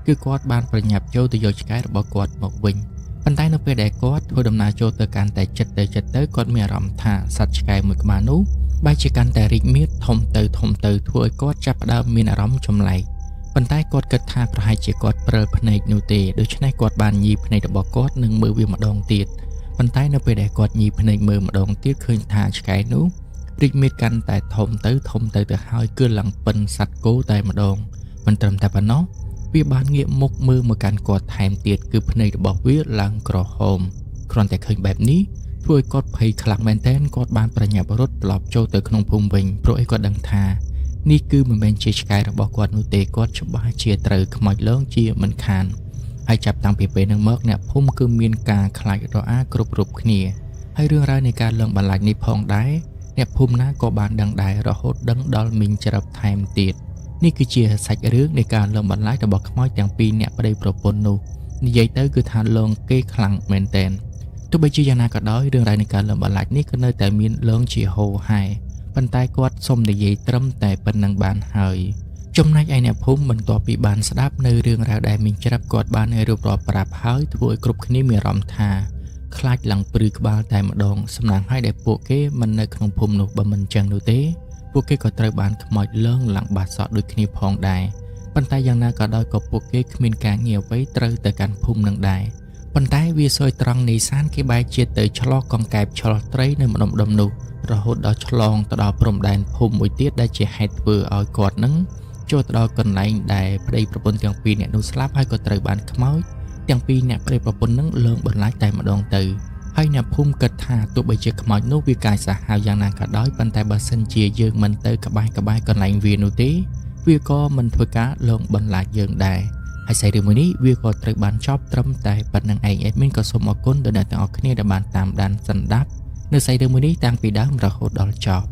គឺគាត់បានប្រញាប់ចូលទៅយកឆ្កែរបស់គាត់មកវិញប៉ុន្តែនៅពេលដែលគាត់ធ្វើដំណើរចូលទៅកាន់តែចិត្តទៅគាត់មានអារម្មណ៍ថាសត្វឆ្កែមួយក្បាលនោះបែរជាកាន់តែរីកមាឌធំទៅធ្វើឲ្យគាត់ចាប់ផ្ដើមមានអារម្មណ៍ចម្លែកប៉ុន្តែគាត់គិតថាប្រហែលជាគាត់ព្រិលភ្នែកនោះទេដូច្នេះគាត់បានញីភ្នែករបស់គាត់និងមើលវាម្ដងទៀតប៉ុន្តែនៅពេលដែលគាត់ញីភ្នែកមើលម្ដងទៀតឃើញថាឆ្កែនោះរីកមាឌកាន់តែធំទៅហើយគឺឡើងប៉ិនសត្វគោតែម្ដងមិនត្រឹមតែប៉ុណ្ណោះវាបានងាកមុខមើលមកកាន់គាត់ថែមទៀតគឺភ្នែករបស់វាឡើងក្រហមគ្រាន់តែឃើញបែបនេះធ្វើឲ្យគាត់ភ័យខ្លាំងមែនទែនគាត់បានប្រញាប់រត់ត្រឡប់ចូលទៅក្នុងភូមិវិញព្រោះឯគាត់ដឹងថានេះគឺមិនមែនជាឆ្កែរបស់គាត់នោះទេគាត់ច្បាស់ជាត្រូវខ្មោចលងជាមិនខានហើយចាប់តាំងពីពេលហ្នឹងមកអ្នកភូមិគឺមានការខ្លាចរអាគ្រប់គ្នាហើយរឿងរ៉ាវនៃការលងបន្លាចនេះផងដែរអ្នកភូមិណាក៏បានដឹងដែររហូតដឹងដល់មីងច្រឹបថែមទៀតនេះគឺជាសាច់រឿងនៃការលងបន្លាចរបស់ខ្មោចទាំងពីរអ្នកប្តីប្រពន្ធនោះនិយាយទៅគឺថាលងគេខ្លាំងមែនទែនទោះបីជាយ៉ាងណាក៏ដោយរឿងរ៉ាវនៃការលងបន្លាចនេះក៏នៅតែមានលងជាហូរហែប៉ុន្តែគាត់សុំនិយាយត្រឹមតែប៉ុណ្្នឹងបានហើយចំណែកឯអ្នកភូមិបន្ទាប់ពីបានស្ដាប់នៅរឿងរ៉ាវដែលមីងច្រឹបគាត់បានរៀបរាប់ប្រាប់ហើយធ្វើឲ្យគ្រប់គ្នាមានអារម្មណ៍ថាខ្លាចឡើងព្រឺក្បាលតែម្ដងសំណាងឲ្យដែលពួកគេមិននៅក្នុងភូមិនោះបើមិនចឹងនោះទេពួកគេក៏ត្រូវបានខ្មោចលងឡើងបាត់សក់ដូចគ្នាផងដែរប៉ុន្តែយ៉ាងណាក៏ដោយក៏ពួកគេគ្មានការងារអ្វីត្រូវទៅកាន់ភូមិនឹងដែរប៉ុន្តែវាសួយត្រង់នេសាទគេបែរជាទៅឆ្លោះកង្កែបឆ្លោះត្រីនៅម្ដុំនោះរហូតដល់ឆ្លងទៅដល់ព្រំដែនភូមិមួយទៀតដែលជាហេតុធ្វើឲ្យគាត់នឹងចូលទៅដល់កន្លែងដែលប្តីប្រពន្ធទាំងពីរអ្នកនោះស្លាប់ហើយក៏ត្រូវបានខ្មោចទាំងពីរអ្នកប្តីប្រពន្ធនឹងលងបន្លាចតែម្ដងទៅហើយអ្នកភូមិគិតថាទោះបីជាខ្មោចនោះវាកាយសាហាវយ៉ាងណាក៏ដោយប៉ុន្តែបើសិនជាយើងមិនទៅក្បែរកន្លែងវានោះទេវាក៏មិនធ្វើការលងបន្លាចយើងដែរហើយសាច់រឿងមួយនេះវាក៏ត្រូវបានចប់ត្រឹមតែប៉ុណ្្នឹងឯងអេដមីនក៏សូមអរគុណដល់អ្នកទាំងអស់គ្នាដែលបានតាមដានស្ដាប់នៅសាច់រឿងមួយនេះតាំងពីដើមរហូតដល់ចប់